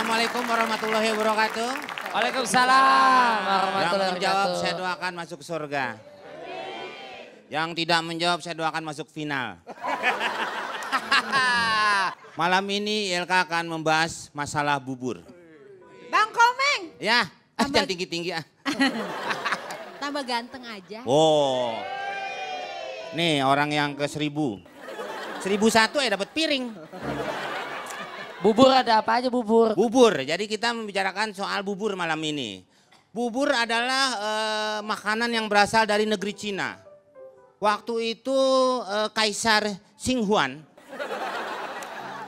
Assalamualaikum warahmatullahi wabarakatuh. Waalaikumsalam warahmatullahi Yang menjawab wabarakatuh. saya doakan masuk surga. Yang tidak menjawab saya doakan masuk final. Malam ini ILK akan membahas masalah bubur. Bang Komeng. Ya, jangan tinggi-tinggi. Tambah ganteng aja. Oh, nih orang yang ke 1000. 1001 ya dapat piring. Bubur ada apa aja bubur? Bubur, jadi kita membicarakan soal bubur malam ini. Bubur adalah makanan yang berasal dari negeri Cina. Waktu itu Kaisar Xing Huan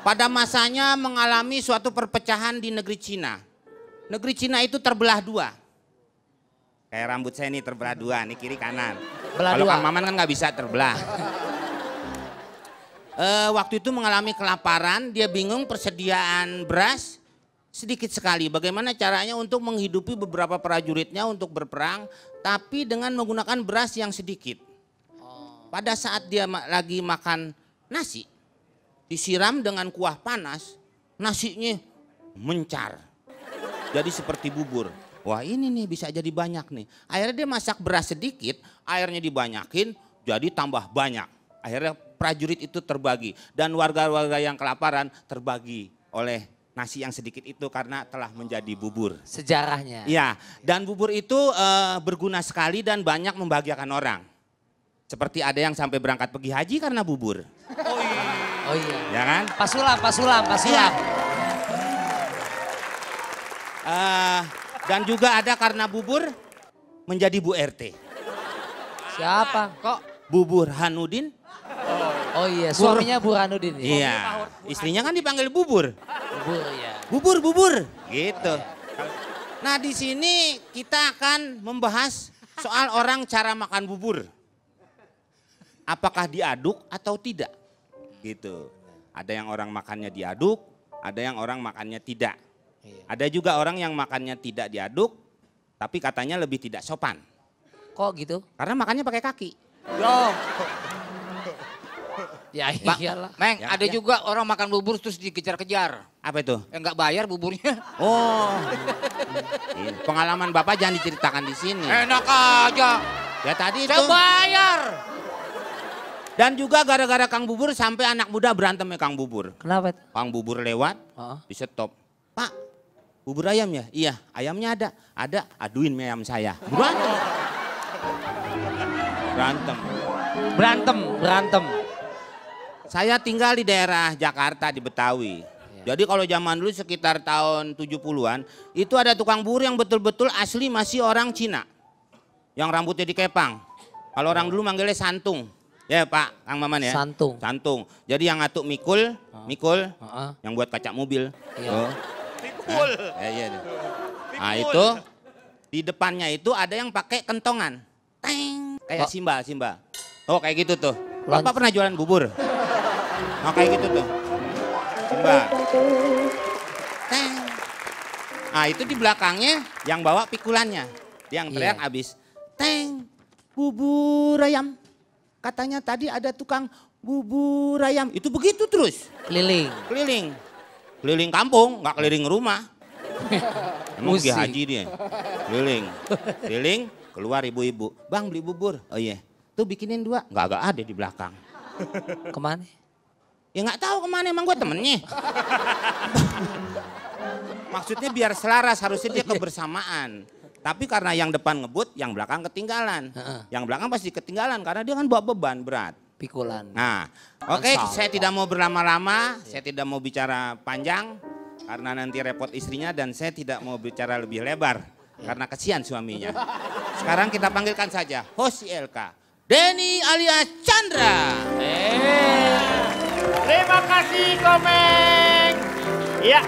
pada masanya mengalami suatu perpecahan di negeri Cina. Negeri Cina itu terbelah dua. Kayak rambut saya ini terbelah dua, nih kiri kanan. Kalau Kang Maman kan nggak bisa terbelah. Waktu itu mengalami kelaparan, dia bingung persediaan beras sedikit sekali. Bagaimana caranya untuk menghidupi beberapa prajuritnya untuk berperang, tapi dengan menggunakan beras yang sedikit. Pada saat dia lagi makan nasi, disiram dengan kuah panas, nasinya mencar. Jadi seperti bubur. Wah ini nih bisa jadi banyak nih. Akhirnya dia masak beras sedikit, airnya dibanyakin, jadi tambah banyak. Akhirnya prajurit itu terbagi dan warga-warga yang kelaparan terbagi oleh nasi yang sedikit itu karena telah menjadi bubur. Sejarahnya. Iya, dan bubur itu berguna sekali dan banyak membahagiakan orang. Seperti ada yang sampai berangkat pergi haji karena bubur. Oh iya. Ya kan? Pasulam. Iya. Dan juga ada karena bubur menjadi Bu RT. Siapa? Kok? Bubur Hanudin. Oh iya, suaminya Burhanuddin. Iya, istrinya kan dipanggil bubur. Bubur ya. Bubur, gitu. Nah di sini kita akan membahas soal orang cara makan bubur. Apakah diaduk atau tidak? Gitu. Ada yang orang makannya diaduk, ada yang orang makannya tidak. Ada juga orang yang makannya tidak diaduk, tapi katanya lebih tidak sopan. Kok gitu? Karena makannya pakai kaki. Loh, Ya iyalah. Meng, Ya, ada ya. juga orang makan bubur terus dikejar-kejar. Apa itu? Nggak bayar buburnya. Oh, ini pengalaman Bapak jangan diceritakan di sini. Enak aja. Ya tadi itu. Saya bayar. Dan juga gara-gara Kang Bubur sampai anak muda berantem ya Kang Bubur. Kenapa? Kang Bubur lewat, di stop. Pak, bubur ayam ya? Iya, ayamnya ada. Ada, aduin mie ayam saya. Berantem. Saya tinggal di daerah Jakarta di Betawi. Jadi kalau zaman dulu sekitar tahun 70-an, itu ada tukang bubur yang betul-betul asli masih orang Cina. Yang rambutnya dikepang. Kalau orang dulu manggilnya santung. Ya Pak, Kang Maman ya. Santung. Jadi yang ngatuk mikul, yang buat kaca mobil. Iya. Pikul. Iya. Nah itu, di depannya itu ada yang pakai kentongan. Teng, kayak Simba. Oh kayak gitu tuh. Bapak pernah jualan bubur? Nah kayak gitu tuh. Simba. Teng. Nah itu di belakangnya yang bawa pikulannya. Yang teriak abis. Teng, bubur ayam. Katanya tadi ada tukang bubur ayam. Itu begitu terus. Keliling. Keliling kampung, nggak keliling rumah. Emang pergi Musik. haji dia. Keliling, keluar ibu-ibu. Bang beli bubur. Oh iya, tuh bikinin 2. Nggak ada di belakang. Kemana? Ya nggak tahu kemana, emang gue temennya. Maksudnya biar selaras, harusnya dia kebersamaan. Tapi karena yang depan ngebut, yang belakang ketinggalan. Yang belakang pasti ketinggalan karena dia kan bawa beban berat. Pikulan. Nah, oke, saya tidak mau berlama-lama, saya tidak mau bicara panjang karena nanti repot istrinya dan saya tidak mau bicara lebih lebar karena kasihan suaminya. Sekarang kita panggilkan saja host ILK, Denny alias Chandra. Terima kasih Komeng. Ya,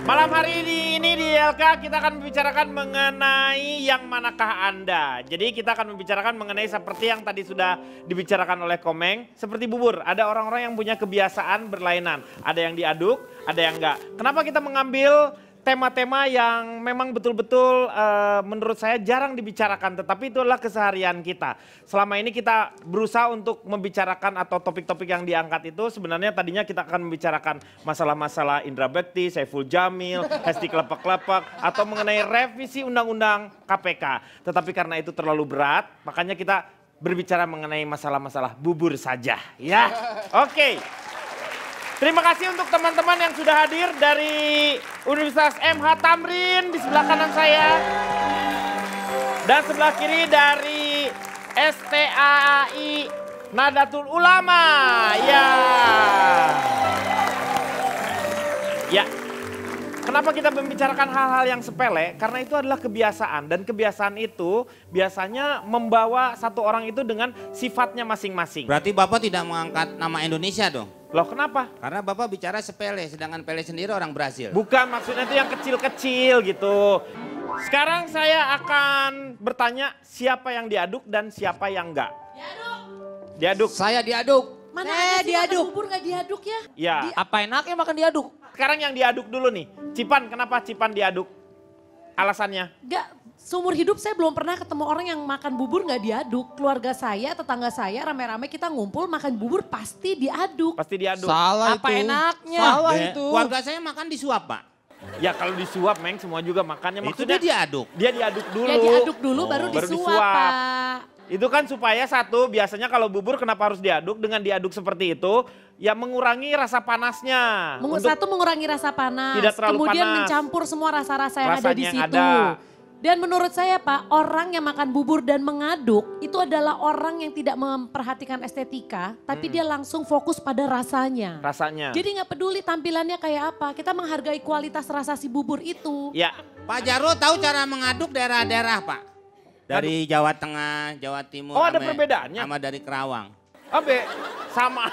malam hari ini di ILK kita akan membicarakan mengenai yang manakah Anda. Jadi kita akan membicarakan mengenai seperti yang tadi sudah dibicarakan oleh Komeng. Seperti bubur, ada orang-orang yang punya kebiasaan berlainan. Ada yang diaduk, ada yang enggak. Kenapa kita mengambil tema-tema yang memang betul-betul menurut saya jarang dibicarakan, tetapi itu adalah keseharian kita. Selama ini kita berusaha untuk membicarakan atau topik-topik yang diangkat itu sebenarnya tadinya kita akan membicarakan masalah-masalah Indra Bekti, Saiful Jamil, Hesti Klepek-Klepek, atau mengenai revisi Undang-Undang KPK. Tetapi karena itu terlalu berat, makanya kita berbicara mengenai masalah-masalah bubur saja. Ya, oke. Terima kasih untuk teman-teman yang sudah hadir dari Universitas MH Tamrin di sebelah kanan saya. Dan sebelah kiri dari STAI Nadatul Ulama. Ya. Ya. Kenapa kita membicarakan hal-hal yang sepele? Karena itu adalah kebiasaan. Dan kebiasaan itu biasanya membawa satu orang itu dengan sifatnya masing-masing. Berarti Bapak tidak mengangkat nama Indonesia dong? Loh kenapa? Karena Bapak bicara sepele, sedangkan Pele sendiri orang Brazil. Bukan, maksudnya itu yang kecil-kecil gitu. Sekarang saya akan bertanya siapa yang diaduk dan siapa yang enggak. Diaduk. Saya diaduk. Mana ada sih makan bubur gak diaduk ya? Ya. Apa enaknya makan diaduk? Sekarang yang diaduk dulu nih. Cipan, kenapa Cipan diaduk? Alasannya? Gak, seumur hidup saya belum pernah ketemu orang yang makan bubur gak diaduk. Keluarga saya, tetangga saya rame-rame kita ngumpul makan bubur pasti diaduk. Pasti diaduk. Salah apa itu. Enaknya? Salah itu. Keluarga saya makan disuap, Pak. Ya kalau disuap, Meng, semua juga makannya. Itu Maksudnya dia diaduk. Dia diaduk dulu. Ya diaduk dulu baru baru disuap, disuap. Pak. Itu kan supaya satu, biasanya kalau bubur kenapa harus diaduk? Dengan diaduk seperti itu, ya mengurangi rasa panasnya. Satu mengurangi rasa panas, tidak terlalu kemudian panas. mencampur semua rasa-rasa yang ada di Rasanya yang situ. ada. Dan menurut saya Pak, orang yang makan bubur dan mengaduk itu adalah orang yang tidak memperhatikan estetika, tapi dia langsung fokus pada rasanya. Rasanya. Jadi nggak peduli tampilannya kayak apa, kita menghargai kualitas rasa si bubur itu. Ya, Pak Jarwo tahu cara mengaduk daerah-daerah, Pak? Dari Jawa Tengah, Jawa Timur. Oh, ada perbedaannya? Sama dari Kerawang. sama.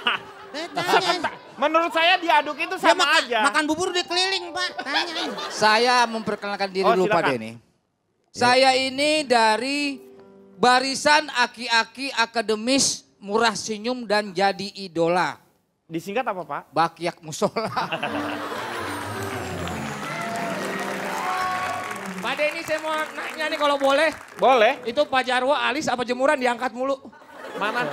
Tanya. Menurut saya diaduk itu sama aja. Makan bubur di keliling, Pak. Tanyain. Saya memperkenalkan diri dulu Pak silakan. Denny. Saya ini dari barisan aki-aki akademis murah senyum dan jadi idola. Disingkat apa, Pak? Bakyak musola. Pak Denny saya mau nanya nih kalau boleh. Boleh. Itu Pak Jarwo alis apa jemuran diangkat mulu? Mana?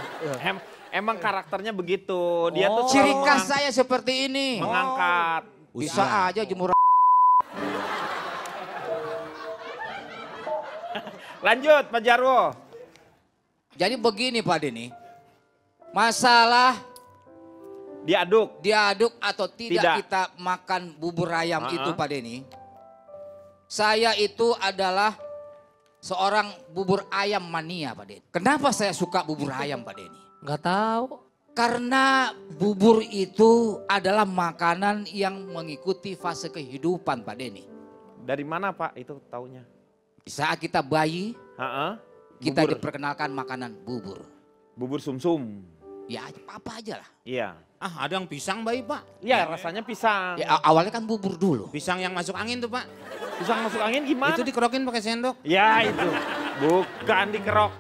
Emang karakternya begitu. Dia tuh Ciri selalu khas saya seperti ini. mengangkat. Bisa aja jemuran. Lanjut, Pak Jarwo. Jadi begini Pak Denny. Masalah diaduk atau tidak kita makan bubur ayam itu Pak Denny. Saya itu adalah seorang bubur ayam mania Pak Denny. Kenapa saya suka bubur ayam Pak Denny? Nggak tahu. Karena bubur itu adalah makanan yang mengikuti fase kehidupan Pak Denny. Dari mana, Pak, itu taunya? Di saat kita bayi, kita Bubur. diperkenalkan makanan bubur. Bubur sumsum. Ya apa aja lah. Iya. Ah, ada yang pisang bayi, Pak. Iya, rasanya pisang. Ya, awalnya kan bubur dulu. Pisang yang masuk angin tuh, Pak. Pisang masuk angin gimana? Itu dikerokin pakai sendok. Ya itu, bukan dikerok.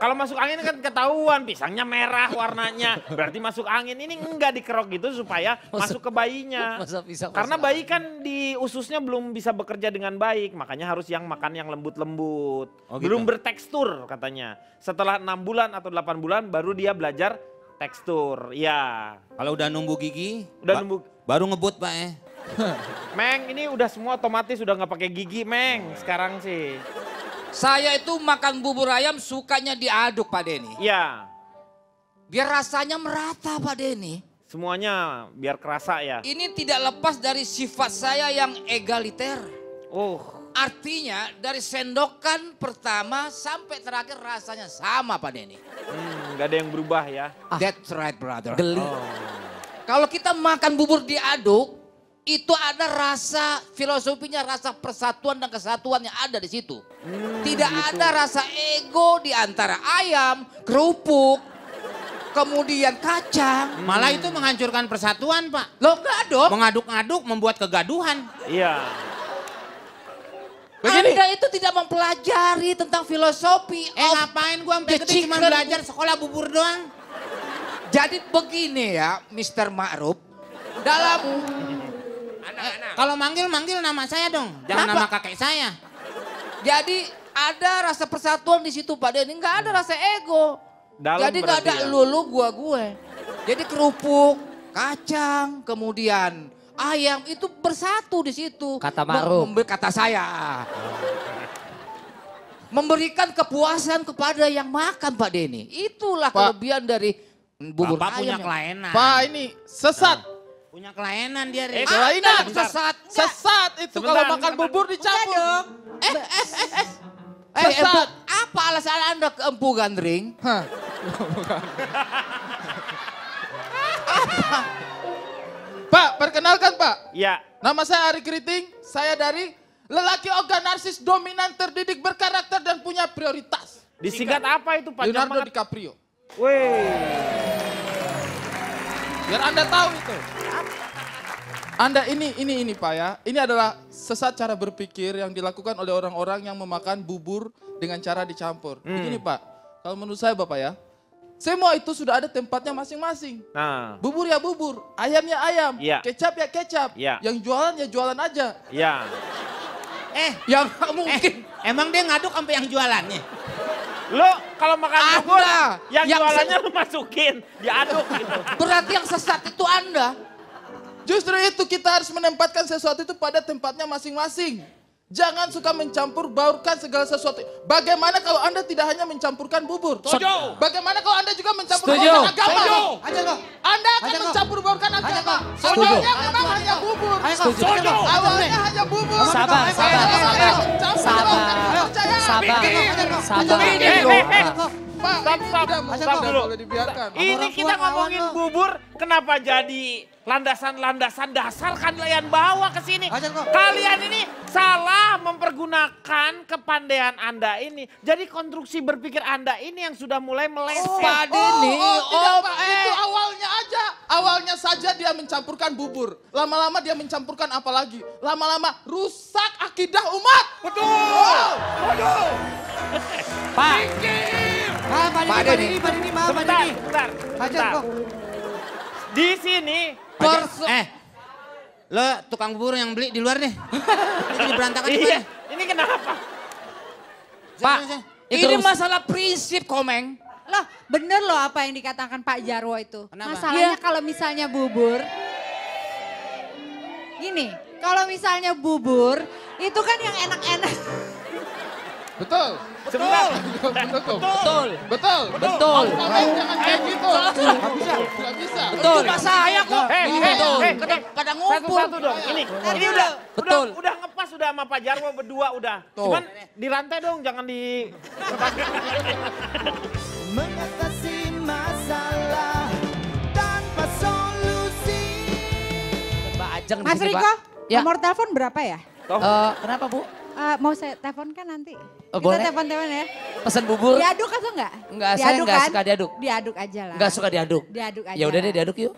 Kalau masuk angin kan ketahuan pisangnya merah warnanya. Berarti masuk angin, ini enggak dikerok gitu supaya masuk ke bayinya. Masa pisang Karena masuk bayi kan di ususnya belum bisa bekerja dengan baik. Makanya harus yang makan yang lembut-lembut. Oh, gitu. Belum bertekstur katanya. Setelah 6 bulan atau 8 bulan baru dia belajar tekstur. Ya. Kalau udah numbuh gigi, Udah numbuh. baru ngebut, Pak ya. Meng, ini udah semua otomatis udah nggak pakai gigi, Meng. Sekarang sih. Saya itu makan bubur ayam sukanya diaduk Pak Denny. Ya, Biar rasanya merata Pak Denny. semuanya biar kerasa ya. Ini tidak lepas dari sifat saya yang egaliter. Oh, Artinya dari sendokan pertama sampai terakhir rasanya sama Pak Denny. nggak ada yang berubah ya. That's right brother. Geli. Kalau kita makan bubur diaduk, itu ada rasa filosofinya, rasa persatuan dan kesatuan yang ada di situ. Tidak ada rasa ego di antara ayam, kerupuk, kemudian kacang. Malah itu menghancurkan persatuan, Pak. Loh enggak dong. Mengaduk-aduk membuat kegaduhan. Iya. Anda itu tidak mempelajari tentang filosofi. Ngapain gua sampai gede cuma chicken. belajar sekolah bubur doang. Jadi begini ya Mr. Ma'ruf. Kalau manggil nama saya dong. Jangan Kenapa? nama kakek saya. Jadi ada rasa persatuan di situ Pak Denny, nggak ada rasa ego. Dalam Jadi nggak ada berarti ya? lu gue. Jadi kerupuk, kacang, kemudian ayam itu bersatu di situ. Kata Ma'ruf. Kata saya. Memberikan kepuasan kepada yang makan Pak Denny. Itulah Pak. kelebihan dari bubur Bapak punya ayam. kelainan. Pak ini sesat. Punya kelainan dia. Ri. Kelainan. Sesat. Sesat itu Sebentar, kalau makan sebentar. bubur dicampur. Empu, Sesat. apa alasan Anda ke Empu Gandring? Hah. Pak, perkenalkan Pak. Ya, Nama saya Ari Keriting. Saya dari lelaki ogah narsis dominan terdidik berkarakter dan punya prioritas. disingkat apa itu Pak? Leonardo Jangan banget. DiCaprio. Wih. Biar Anda tahu itu. Anda ini Pak ya. Ini adalah sesat cara berpikir yang dilakukan oleh orang-orang yang memakan bubur dengan cara dicampur. Begini Pak, kalau menurut saya Bapak ya. Semua itu sudah ada tempatnya masing-masing. Nah, Bubur ya bubur, ayam ya ayam, Iya. kecap ya kecap. Iya. Yang jualan ya jualan aja. ya. Yang mungkin. Emang dia ngaduk sampai yang jualannya. Lo kalau makan bubur, Anda yang yang jualannya lo masukin, diaduk gitu. Berarti yang sesat itu Anda. Justru itu kita harus menempatkan sesuatu itu pada tempatnya masing-masing. Jangan suka mencampur baurkan segala sesuatu. Bagaimana kalau Anda tidak hanya mencampurkan bubur? Setuju. Bagaimana kalau Anda juga mencampur Setuju. baurkan agama? Setuju. Anda akan mencampur baurkan agama. Setuju. Awalnya memang hanya bubur. Setuju. Awalnya hanya bubur. Sabar, sabar, sabar. Pak, Stop, ini stop tidak dulu. boleh dibiarkan. Ini kita ngomongin bubur, kenapa jadi landasan-landasan dasar kalian bawa ke sini? Kalian ini salah mempergunakan kepandaian Anda ini. Jadi konstruksi berpikir Anda ini yang sudah mulai meleset. Pak Denny. Tidak, Pak. Itu awalnya aja. Awalnya saja dia mencampurkan bubur. Lama-lama dia mencampurkan apa lagi? Lama-lama rusak akidah umat. Betul. Betul. Pak, Pak Denny. Sebentar. Di sini Lo tukang bubur yang beli di luar deh. Ini berantakan di iya, mana? ini kenapa? Pak, itu ini masalah prinsip Komeng. Loh, bener loh apa yang dikatakan Pak Jarwo itu. Kenapa? Masalahnya kalau misalnya bubur, gini, kalau misalnya bubur, itu kan yang enak-enak. Betul. Sebentar. Betul. Betul. betul. Komeng jangan kayak gitu. Nggak bisa. Nggak bisa. Betul. Cuma saya kok. Betul. Kadang ngumpul. Satu-satu dong. Ini Betul. udah ngepas udah sama Pak Jarwo berdua udah. Tuh. Cuman di rantai dong, jangan di Mengatasi masalah tanpa solusi. Mbak Ajeng di Mas sini, Riko, Pak. Ya. nomor telepon berapa ya? Kenapa Bu? Mau saya telepon kan nanti? Oh, Kita boleh. telepon-telepon ya. Pesan bubur? Diaduk atau enggak? Enggak, saya enggak kan? suka diaduk. Diaduk aja lah. Enggak suka diaduk. Diaduk aja. Ya udah deh lah. diaduk yuk.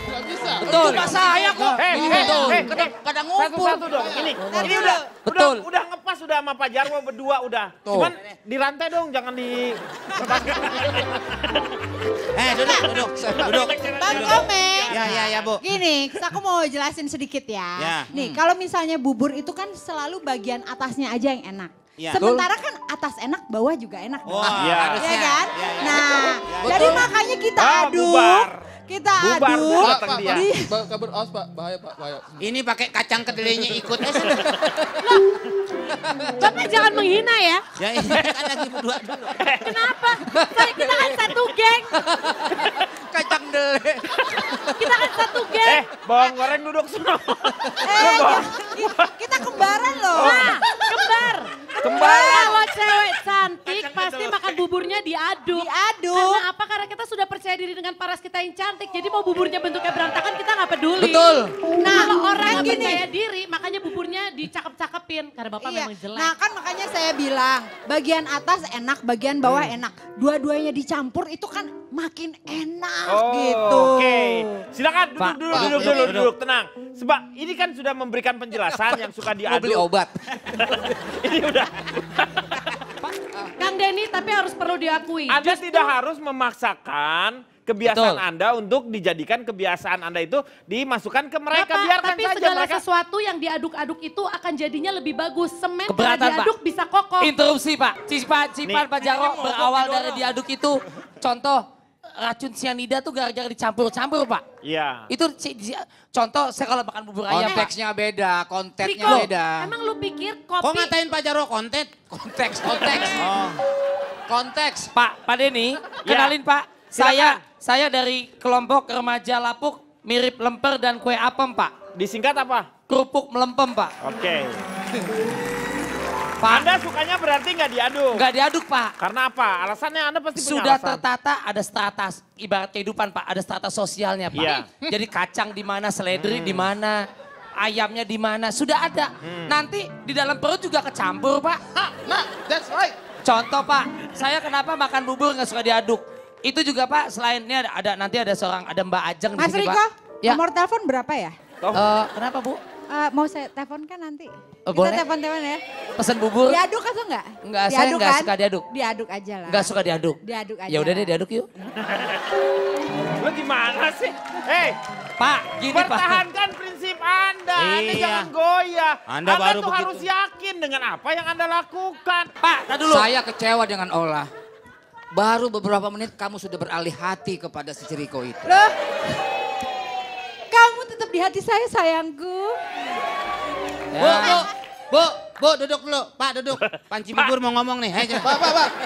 Nggak bisa. Betul. Cuma saya kok. Betul. Kadang ngumpul. satu-satu dong. Ini Betul. udah ngepas udah sama Pak Jarwo berdua udah. Tuh. Cuman di rantai dong, jangan di Duduk. Bang Komeng. Ya, Bu. Gini, aku mau jelasin sedikit ya. Ya. Nih, kalau misalnya bubur itu kan selalu bagian atasnya aja yang enak. Ya. Sementara kan atas enak, bawah juga enak. dong. Wah, Iya. harusnya. Ya kan? Ya. Nah, jadi makanya kita aduk. bubar. Kita Bubar, aduk. bubar. Pak, Datang Pak, dia. Pak. Kabur, awas Pak. Bahaya Pak, bahaya. Ini pakai kacang kedelainya ikut. Sudah. Bapak jangan menghina ya. Ya ini kan lagi berdua dulu. Kenapa? Kita kan satu geng. Kacang dele. Kita kan satu geng. bawang goreng duduk semua. Kita kembaran loh. Nah, kembar. Kalau cewek cantik pasti makan buburnya diaduk. Diaduk. Karena apa? Karena kita sudah percaya diri dengan paras kita yang cantik. Jadi mau buburnya bentuknya berantakan kita nggak peduli. Betul. Nah, kalau orang Kan nggak gini. percaya diri makanya buburnya dicakep-cakepin. Karena bapak Iya. memang jelek. Nah kan makanya saya bilang bagian atas enak, bagian bawah enak. Dua-duanya dicampur itu kan makin enak gitu. Oke, silakan Pak, duduk, tenang. Sebab ini kan sudah memberikan penjelasan yang suka Mau diaduk. beli obat. Ini udah. Kang Denny tapi harus perlu diakui. Anda tidak harus memaksakan kebiasaan Betul. Anda untuk dijadikan kebiasaan Anda itu dimasukkan ke mereka. Bapak, Biarkan tapi saja segala mereka. sesuatu yang diaduk-aduk itu akan jadinya lebih bagus. Semen kalau Keberatan, Pak. diaduk bisa kokoh. Interupsi Pak. Cipan Pak Jarwo berawal dari diaduk itu. Contoh racun sianida tuh gara-gara dicampur-campur Pak. Iya. Itu contoh saya kalau makan bubur ayam Pak. Konteksnya beda, konteksnya Riko, beda. emang lu pikir Kok kopi ngatain Pak Jarwo konten? Konteks. Konteks. Pak Denny, kenalin Pak. Saya dari kelompok remaja Lapuk mirip lemper dan kue apem Pak. Disingkat apa? Kerupuk melempem Pak. Oke. Pak, Anda sukanya berarti nggak diaduk? nggak diaduk Pak. Karena apa? Alasannya Anda pasti punya Sudah alasan. tertata ada strata ibarat kehidupan Pak, ada strata sosialnya Pak. Iya. Jadi kacang di mana, seledri di mana, ayamnya di mana, sudah ada. Nanti di dalam perut juga kecampur Pak. Nah, that's right. Contoh Pak, saya kenapa makan bubur nggak suka diaduk? Itu juga Pak, selain ini ada nanti ada Mbak Ajeng di Mas sini Riko, Pak. Ya. nomor telepon berapa ya? Kenapa Bu? Mau saya teleponkan nanti. Oh, Kita boleh. telepon-telepon ya. Pesen bubur? Diaduk atau enggak? Enggak, saya enggak kan? suka diaduk. Diaduk aja lah. Nggak suka diaduk. Diaduk aja. Ya udah deh lah. diaduk yuk. Lu gimana sih? Hei, Pak, gini Pak. pertahankan prinsip Anda. Anda Iya. jangan goyah. Anda baru tuh begitu. harus yakin dengan apa yang Anda lakukan. Pak, tar dulu. Saya kecewa dengan Ola. Baru beberapa menit kamu sudah beralih hati kepada si Riko itu. Loh, kamu tetap di hati saya sayangku. Ya. Bu, duduk dulu. Pak, duduk. Panci bubur mau ngomong nih. Hei, coba.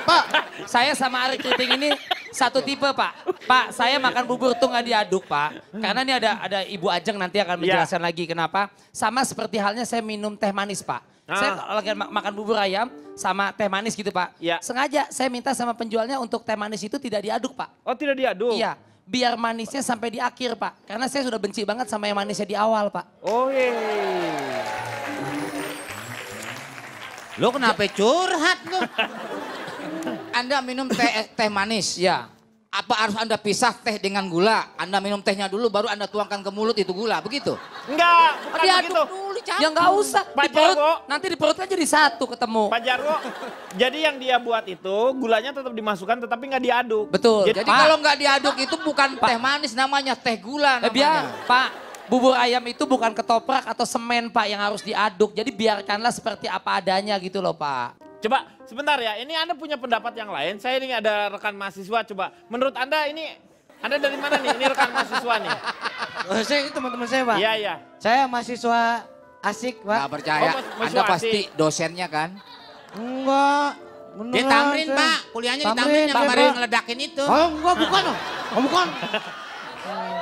Pak. Saya sama Ari Kriting ini satu tipe Pak. Pak, saya makan bubur tuh nggak diaduk Pak. Karena ini ada Ibu Ajeng nanti akan menjelaskan lagi kenapa. Sama seperti halnya saya minum teh manis Pak. Saya kalau lagi makan bubur ayam sama teh manis gitu Pak. Ya. Sengaja saya minta sama penjualnya untuk teh manis itu tidak diaduk Pak. Oh, tidak diaduk? Iya, biar manisnya sampai di akhir Pak. Karena saya sudah benci banget sama yang manisnya di awal Pak. Oh, Lu kenapa curhat lu? Anda minum teh manis. Iya. Apa harus Anda pisah teh dengan gula? Anda minum tehnya dulu baru Anda tuangkan ke mulut itu gula, begitu? Enggak, bukan Diaduk begitu. dulu dicampur. Ya nggak usah. Pak Di perut, Jarwo. nanti di perutnya jadi satu ketemu. Pak Jarwo, jadi yang dia buat itu gulanya tetap dimasukkan tetapi nggak diaduk. Betul. Jadi Pak. kalau nggak diaduk itu bukan teh manis namanya, teh gula namanya. Biar Pak, bubur ayam itu bukan ketoprak atau semen Pak yang harus diaduk. Jadi biarkanlah seperti apa adanya gitu loh Pak. Coba sebentar ya, ini Anda punya pendapat yang lain. Saya ini ada rekan mahasiswa, coba. Menurut Anda ini, Anda dari mana nih? Ini rekan mahasiswa nih. Saya itu teman-teman saya Pak. Iya, iya. Saya mahasiswa asik Pak. Nggak percaya, Oh, Anda pasti dosennya kan? Enggak. Dia Beneran, tamrin, saya. Pak. Kuliahnya di Tamrin, tamrin yang saya, kemarin Pak. ngeledakin itu. Oh enggak bukan. Oh bukan.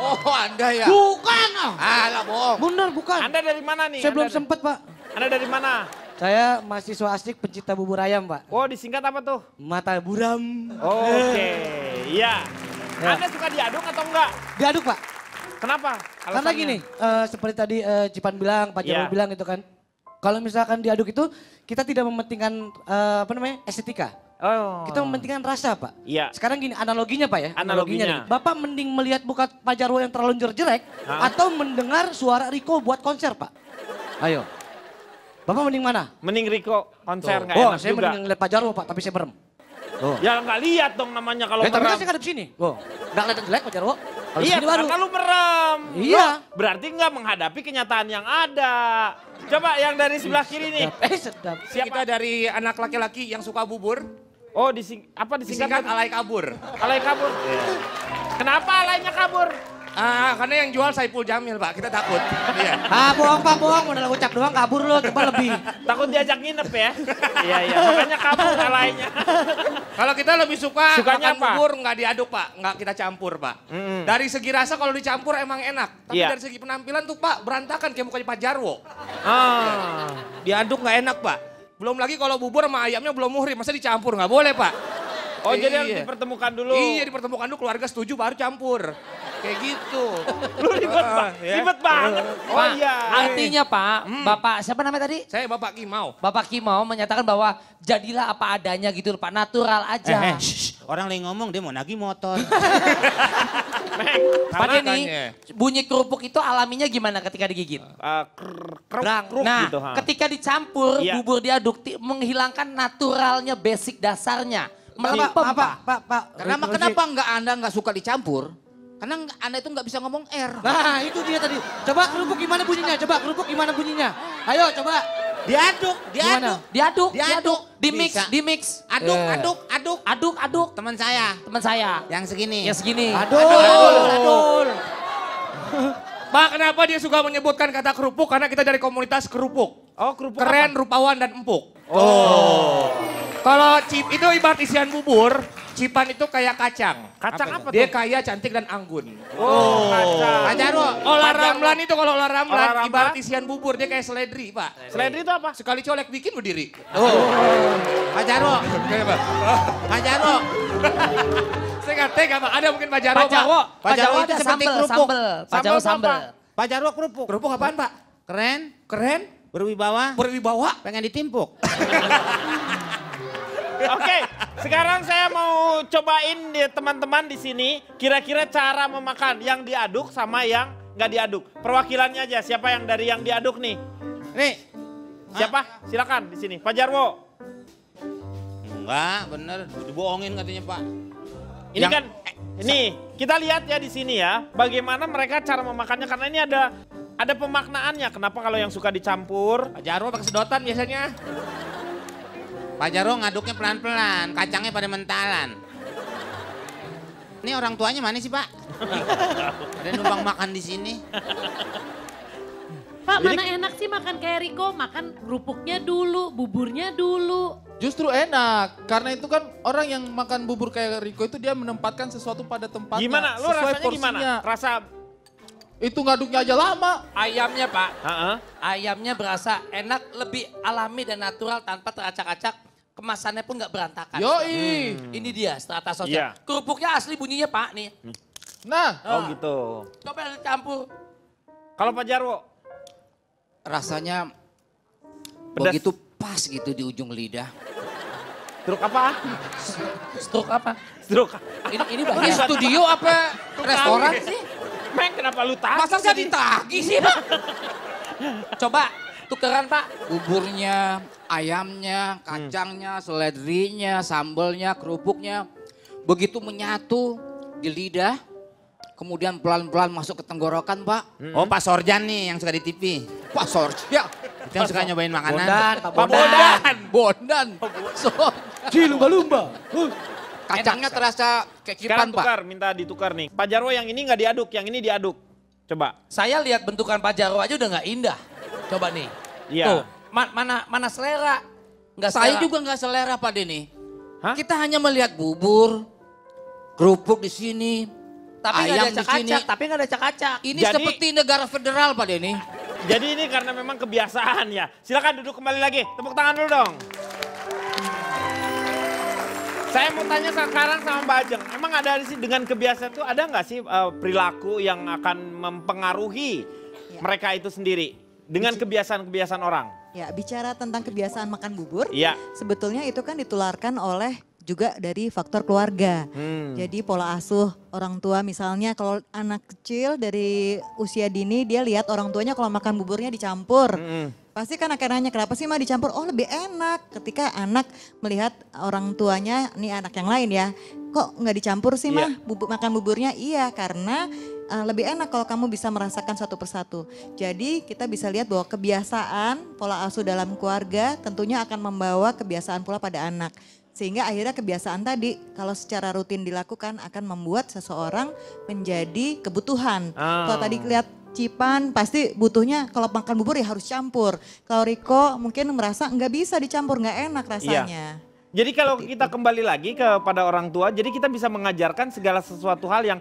Oh Anda ya? Bukan. Alah bohong. Bener bukan. Anda dari mana nih? Saya belum Anda- sempet Pak. Anda dari mana? Saya mahasiswa asik pencinta bubur ayam Pak. Oh, disingkat apa tuh? Mata buram. Oke, iya. Ya. Anda suka diaduk atau enggak? Diaduk Pak. Kenapa? Karena Alasannya? gini, seperti tadi Cipan bilang, Pak Jarwo Iya. bilang gitu kan. Kalau misalkan diaduk itu kita tidak mementingkan estetika. Oh. Kita mementingkan rasa Pak. Iya. Sekarang gini analoginya Pak ya. Analoginya. nih. Bapak mending melihat muka Pak Jarwo yang terlalu jelek atau mendengar suara Riko buat konser Pak. Ayo. Bapak mending mana? Mending Riko konser nggak Oh enak saya juga. mending lihat Pak Jarwo Pak tapi saya merem. Oh. Ya nggak lihat dong namanya kalau Tapi kan merem. saya ngadep sini. Oh. Nggak kelihatan jelek Pak Jarwo. Kalau Iya, sini baru. karena lu merem. Iya. Lu berarti nggak menghadapi kenyataan yang ada. Coba yang dari sebelah kiri nih. Sedap. Siapa? Kita dari anak laki-laki yang suka bubur, Oh, apa disingkat? disingkat alay kabur. Alay kabur. Kenapa alaynya kabur? Karena yang jual Saipul Jamil, Pak. Kita takut. Iya. Bohong Pak, bohong. Modal ucap doang kabur lo, coba lebih. Takut diajak nginep ya? Iya, iya. Makanya kabur alaynya. Kalau kita lebih suka Sukanya makan apa? bubur nggak diaduk, Pak. Nggak kita campur, Pak. Dari segi rasa kalau dicampur emang enak. Tapi Iya. dari segi penampilan tuh, Pak, berantakan kayak mukanya Pak Jarwo. Ah. Diaduk nggak enak, Pak. Belum lagi kalau bubur sama ayamnya belum muhrim, masa dicampur nggak boleh, Pak. Oh, jadi harus Iya. dipertemukan dulu. Iya, dipertemukan dulu keluarga setuju baru campur. Kayak gitu. Lu ribet banget. Oh Pak, iya. artinya Pak, Bapak siapa namanya tadi? Saya Bapak Kimau. Bapak Kimau menyatakan bahwa jadilah apa adanya gitu loh Pak, natural aja. Orang lagi ngomong dia mau nagih motor. Pak Denny, Makanya. bunyi kerupuk itu alaminya gimana ketika digigit? Kruk Nah, gitu. Ha. ketika dicampur Iya. bubur diaduk menghilangkan naturalnya basic dasarnya. Melempem, Pak. Kenapa Anda nggak suka dicampur? Karena Anda itu nggak bisa ngomong R. Nah, itu dia tadi. Coba kerupuk gimana bunyinya? Ayo coba. Diaduk. Di mix, Bisa. di mix. Aduk. Teman saya. Yang segini. Adul. Pak, kenapa dia suka menyebutkan kata kerupuk? Karena kita dari komunitas kerupuk. Oh, kerupuk Keren, apa? rupawan, dan empuk. Kalau chip itu ibarat isian bubur, cipan itu kayak kacang. Kacang apa Dia tuh? kaya, cantik, dan anggun. Kacang. Pak Jarwo. Olah ramlan itu kalau olah Olah ramlan ramlan? ibarat isian bubur, dia kayak seledri, Pak. Seledri itu apa? Sekali colek bikin berdiri. Pak Jarwo. Pak Jarwo. Saya nggak tega, Pak. Ada mungkin Pak Jarwo, Pak Jarwo. Pak Pak Jarwo Jarwo itu ada seperti sambel, kerupuk. Pak Jarwo Sambel sambel. apa? Pak Jarwo kerupuk. Kerupuk apaan, Pak? Keren. Berwibawa. Pengen ditimpuk. Oke, sekarang saya mau cobain teman-teman di sini kira-kira cara memakan yang diaduk sama yang nggak diaduk. Perwakilannya aja, siapa yang dari yang diaduk nih? Nih, siapa? Silakan di sini, Pak Jarwo. Enggak, bener. Dibohongin katanya Pak. Ini kan, ini kita lihat ya di sini ya, bagaimana mereka cara memakannya karena ini ada pemaknaannya. Kenapa kalau yang suka dicampur? Pak Jarwo pakai sedotan biasanya. Pak Jarwo ngaduknya pelan-pelan, kacangnya pada mentalan. Ini orang tuanya mana sih Pak? Ada numpang makan di sini. Pak, mana enak sih makan kayak Riko, makan kerupuknya dulu, buburnya dulu. Justru enak, karena itu kan orang yang makan bubur kayak Riko itu dia menempatkan sesuatu pada tempatnya. Gimana? Lu sesuai rasanya porsinya. gimana? Rasa Itu ngaduknya aja lama. Ayamnya, Pak. Heeh. Ayamnya berasa enak, lebih alami dan natural tanpa teracak-acak. Kemasannya pun nggak berantakan. Yoi. Ini dia strata Iya. sosial. Kerupuknya asli bunyinya Pak nih. Nah, Oh gitu. Coba dicampur. Kalau Pak Jarwo, Rasanya Pedas. begitu pas gitu di ujung lidah. truk apa? Stroke apa? Truk. Ini Ini bagian. studio apa restoran sih? Meng kenapa lu tahu? Masa saya ditagih sih Pak? Coba tukeran Pak. Buburnya, ayamnya, kacangnya, seledrinya, sambelnya, kerupuknya. Begitu menyatu di lidah, kemudian pelan-pelan masuk ke tenggorokan Pak. Oh Pak Sorjan nih yang suka di TV. Pak Sorja. Itu yang suka nyobain makanan. Pak Bondan. Lumba-lumba. Kacangnya terasa Sekarang kecipan Pak. tukar, minta ditukar nih. Pak Jarwo yang ini nggak diaduk, yang ini diaduk. Coba. Saya lihat bentukan Pak Jarwo aja udah nggak indah. Coba nih. Iya. Tuh, mana selera? Nggak Saya selera. juga nggak selera Pak Denny. Hah? Kita hanya melihat bubur, kerupuk di sini, Tapi nggak ayam ada di sini. cak-cak. Tapi nggak ada cak-cak. Ini Jadi- seperti negara federal Pak Denny. Jadi ini karena memang kebiasaan ya. Silakan duduk kembali lagi. Tepuk tangan dulu dong. Saya mau tanya sekarang sama Mbak Ajeng. Emang ada sih dengan kebiasaan itu ada nggak sih perilaku yang akan mempengaruhi mereka itu sendiri dengan kebiasaan-kebiasaan orang? Ya, bicara tentang kebiasaan makan bubur, Iya. sebetulnya itu kan ditularkan oleh juga dari faktor keluarga. Jadi pola asuh orang tua misalnya kalau anak kecil dari usia dini dia lihat orang tuanya kalau makan buburnya dicampur. Pasti kan akan nanya kenapa sih mah dicampur? Oh lebih enak ketika anak melihat orang tuanya, nih anak yang lain ya. Kok nggak dicampur sih mah makan buburnya? Iya karena lebih enak kalau kamu bisa merasakan satu persatu. Jadi kita bisa lihat bahwa kebiasaan pola asuh dalam keluarga tentunya akan membawa kebiasaan pula pada anak. Sehingga akhirnya kebiasaan tadi kalau secara rutin dilakukan akan membuat seseorang menjadi kebutuhan. Kalau tadi lihat Cipan pasti butuhnya kalau makan bubur ya harus campur. Kalau Riko mungkin merasa nggak bisa dicampur, nggak enak rasanya. Jadi kalau kita kembali lagi kepada orang tua, jadi kita bisa mengajarkan segala sesuatu hal yang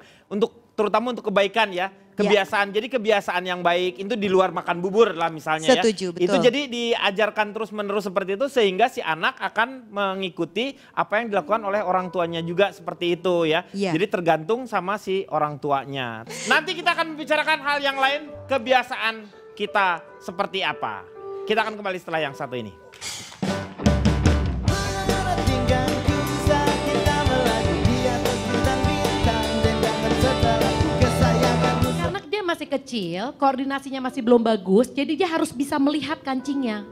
terutama untuk kebaikan ya. Kebiasaan, jadi kebiasaan yang baik itu di luar makan bubur lah misalnya Setuju, ya. betul. Itu jadi diajarkan terus menerus seperti itu sehingga si anak akan mengikuti apa yang dilakukan oleh orang tuanya juga seperti itu ya. Iya. Jadi tergantung sama si orang tuanya. Nanti kita akan membicarakan hal yang lain, kebiasaan kita seperti apa. Kita akan kembali setelah yang satu ini. Tinggalku saat kita melaju di atas bintang-bintang dan jangan setelah kesayanganmu. Anak dia masih kecil, koordinasinya masih belum bagus, jadi dia harus bisa melihat kancingnya.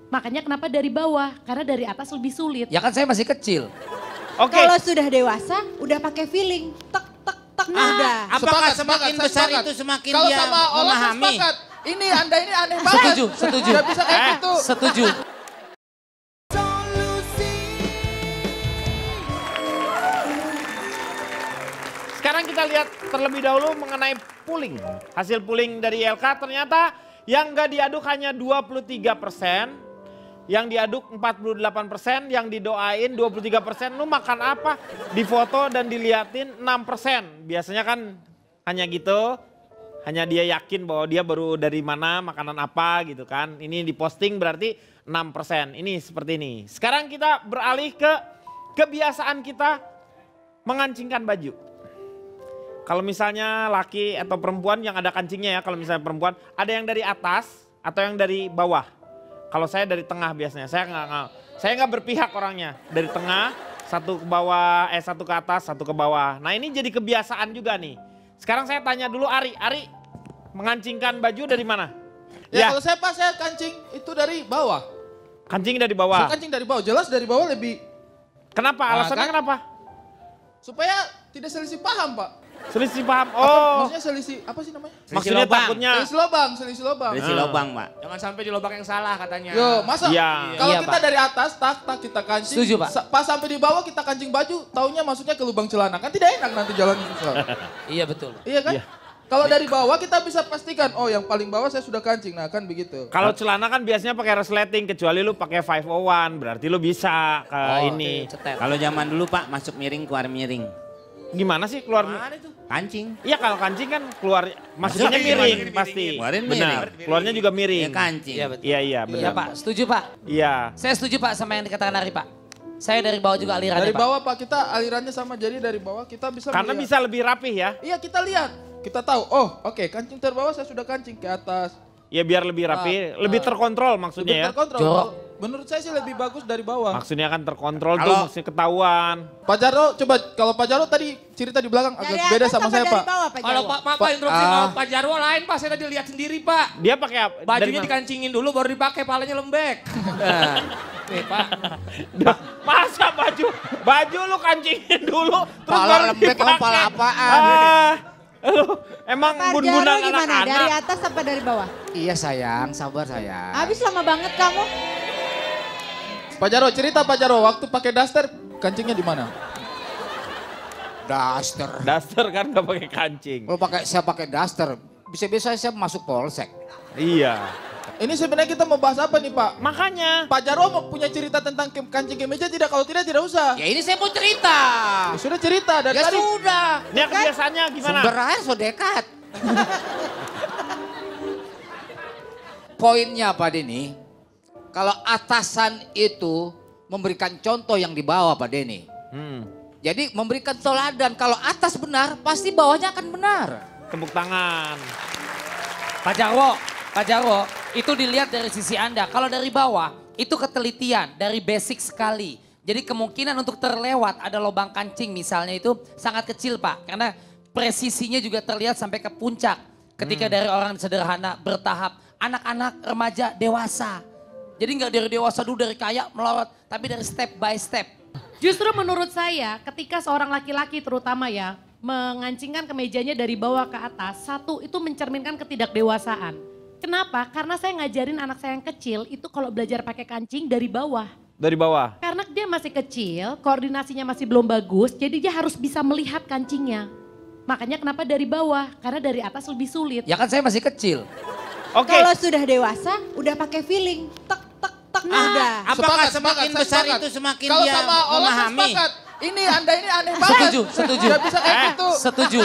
Makanya kenapa dari bawah? Karena dari atas lebih sulit. Ya kan saya masih kecil. Oke. Kalau sudah dewasa, udah pakai feeling. Tek, tek, tek, udah. Apakah Sepakat, semakin saya besar sepakat. itu semakin Kalau dia sama Ola saya memahami? sepakat. Ini Anda ini aneh banget. Setuju, setuju. Gak bisa kayak gitu. Setuju. Sekarang kita lihat terlebih dahulu mengenai pooling. Hasil pooling dari ILK ternyata yang nggak diaduk hanya 23%, yang diaduk 48%, yang didoain 23%. Lu makan apa? Difoto dan diliatin 6%. Biasanya kan hanya gitu, hanya dia yakin bahwa dia baru dari mana, makanan apa gitu kan. Ini diposting berarti 6%. Ini seperti ini. Sekarang kita beralih ke kebiasaan kita mengancingkan baju. Kalau misalnya laki atau perempuan yang ada kancingnya ya, kalau misalnya perempuan ada yang dari atas atau yang dari bawah. Kalau saya dari tengah biasanya, saya nggak berpihak orangnya. Dari tengah, satu ke bawah, satu ke atas, satu ke bawah. Nah ini jadi kebiasaan juga nih. Sekarang saya tanya dulu Ari, mengancingkan baju dari mana? Ya, kalau saya pas saya kancing itu dari bawah. Kancing dari bawah. Saya kancing dari bawah, jelas dari bawah lebih. Kenapa? Alasannya kan? kenapa? Supaya tidak selisih paham Pak. Selisih paham. Oh. Maksudnya selisih, apa sih namanya? Maksudnya takutnya. Selisih lubang, selisih lubang. Selisih lubang, Pak. Jangan sampai di lubang yang salah katanya. Yo, masa Iya. kalau Iya, kita Pak. dari atas, tak kita kancing. Setuju, Pak. Pas sampai di bawah kita kancing baju, taunya masuknya ke lubang celana. Kan tidak enak nanti jalan susah. Iya betul. Iya kan? Iya. Kalau dari bawah kita bisa pastikan, oh yang paling bawah saya sudah kancing. Nah kan begitu. Kalau celana kan biasanya pakai resleting, kecuali lu pakai 501, berarti lu bisa ke ini. Cetet. Kalau zaman dulu Pak masuk miring keluar miring. Gimana sih keluar? Kancing. Iya kalau kancing kan keluar, masuknya miring pasti. Keluarin Benar. miring. Keluarnya juga miring. Ya kancing. Iya betul. Iya Iya benar. Pak, setuju Pak. Iya. Saya setuju Pak sama yang dikatakan Ari Pak. Saya dari bawah juga alirannya Dari Pak. bawah Pak kita alirannya sama, jadi dari bawah kita bisa Karena melihat. bisa lebih rapih ya. Iya kita lihat, kita tahu. Oh oke, kancing terbawah saya sudah kancing ke atas. Ya biar lebih rapi, lebih terkontrol Lebih maksudnya ya. terkontrol. Jorok. Menurut saya sih lebih bagus dari bawah. Maksudnya kan terkontrol tuh, Kalau- maksudnya ketahuan. Pak Jarwo, coba kalau Pak Jarwo tadi cerita di belakang Dari agak beda atas sama apa saya dari Pak. bawah, Pak Kalau Jarwo? Pak interupsi mau Pak Jarwo lain Pak, saya tadi lihat sendiri Pak. Dia pakai apa? Dari Bajunya mana? dikancingin dulu baru dipakai, palanya lembek. Nih Pak. Masa baju lu kancingin dulu terus Pala baru lembek, emang dipakai? pala apaan? Lu emang Pak bun-bunan Jarwo gimana? Dari anak-anak. atas apa dari bawah? Iya sayang, sabar sayang. Habis lama banget kamu. Pak Jarwo cerita Pak Jarwo, waktu pakai daster kancingnya di mana? Daster. Daster kan gak pakai kancing. Kalau saya pakai daster, bisa-bisa saya masuk polsek. Iya. Ini sebenarnya kita mau bahas apa nih Pak? Makanya. Pak Jarwo mau punya cerita tentang kancing kemeja tidak? Kalau tidak usah. Ya ini saya mau cerita. Ya sudah cerita dari Ya tadi. sudah. Ini kebiasaannya gimana? Sumber air so dekat. Poinnya Pak Denny, kalau atasan itu memberikan contoh yang di bawah Pak Denny. Jadi memberikan teladan, kalau atas benar pasti bawahnya akan benar. Tepuk tangan. Pak Jarwo, itu dilihat dari sisi Anda. Kalau dari bawah, itu ketelitian, dari basic sekali. Jadi kemungkinan untuk terlewat ada lubang kancing misalnya itu sangat kecil Pak. Karena presisinya juga terlihat sampai ke puncak. Ketika dari orang sederhana, bertahap, anak-anak, remaja, dewasa. Jadi nggak dari dewasa dulu, dari kaya melorot, tapi dari step by step. Justru menurut saya ketika seorang laki-laki terutama ya mengancingkan kemejanya dari bawah ke atas, satu itu mencerminkan ketidakdewasaan. Kenapa? Karena saya ngajarin anak saya yang kecil itu kalau belajar pakai kancing dari bawah. Dari bawah. Karena dia masih kecil, koordinasinya masih belum bagus, jadi dia harus bisa melihat kancingnya. Makanya kenapa dari bawah? Karena dari atas lebih sulit. Ya kan saya masih kecil. Oke. Kalau sudah dewasa, udah pakai feeling. Tek, tek, tek, udah. Apakah Sepakat, semakin saya besar sepakat. itu semakin Kalau dia sama Ola saya memahami? sepakat. Ini Anda ini aneh banget. Setuju. Gak bisa kayak gitu. Setuju.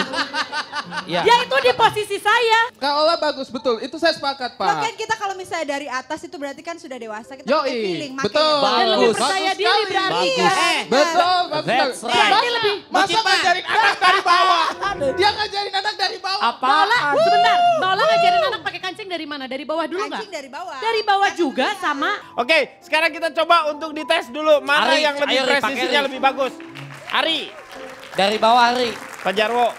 Ya. Ya itu di posisi saya. Kak Ola bagus, betul. Itu saya sepakat Pak. Loh kan kita kalau misalnya dari atas itu berarti kan sudah dewasa, kita pakai Yoi, feeling. betul. Dan lebih Bagus. percaya Bagus diri sekali. berarti Iya. kan. Betul, bagus That's sekali. right. Berarti lebih. Masa ngajarin anak dari bawah? Dia ngajarin anak dari bawah. Paula, sebentar. Paula ngajarin anak pakai kancing dari mana? Dari bawah dulu nggak? Kancing dari bawah. Dari bawah juga sama. Oke, sekarang kita coba untuk dites dulu mana Ari, yang lebih ayo, Ri, pakai presisinya Ri. lebih bagus. Ari, Dari bawah Ari. Pak Jarwo,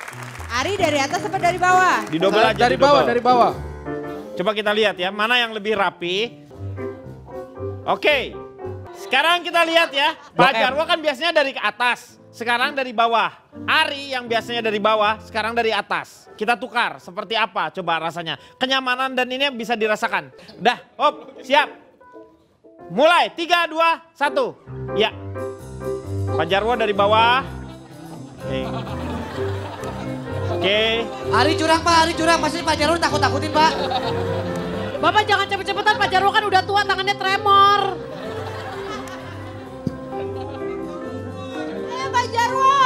Ari dari atas apa dari bawah? didobel aja. Dari didobel. bawah, dari bawah. Coba kita lihat ya, mana yang lebih rapi. Oke, sekarang kita lihat ya. Pak Jarwo kan biasanya dari ke atas, sekarang dari bawah. Ari yang biasanya dari bawah, sekarang dari atas. Kita tukar, seperti apa coba rasanya. Kenyamanan dan ini bisa dirasakan. Dah, hop, siap. Mulai, 3, 2, 1. Ya. Pak Jarwo dari bawah. Oke. Ari curang Pak, Ari curang. Pasti Pak Jarwo takut-takutin Pak. Bapak jangan cepet-cepetan, Pak Jarwo kan udah tua, tangannya tremor. Pak Jarwo.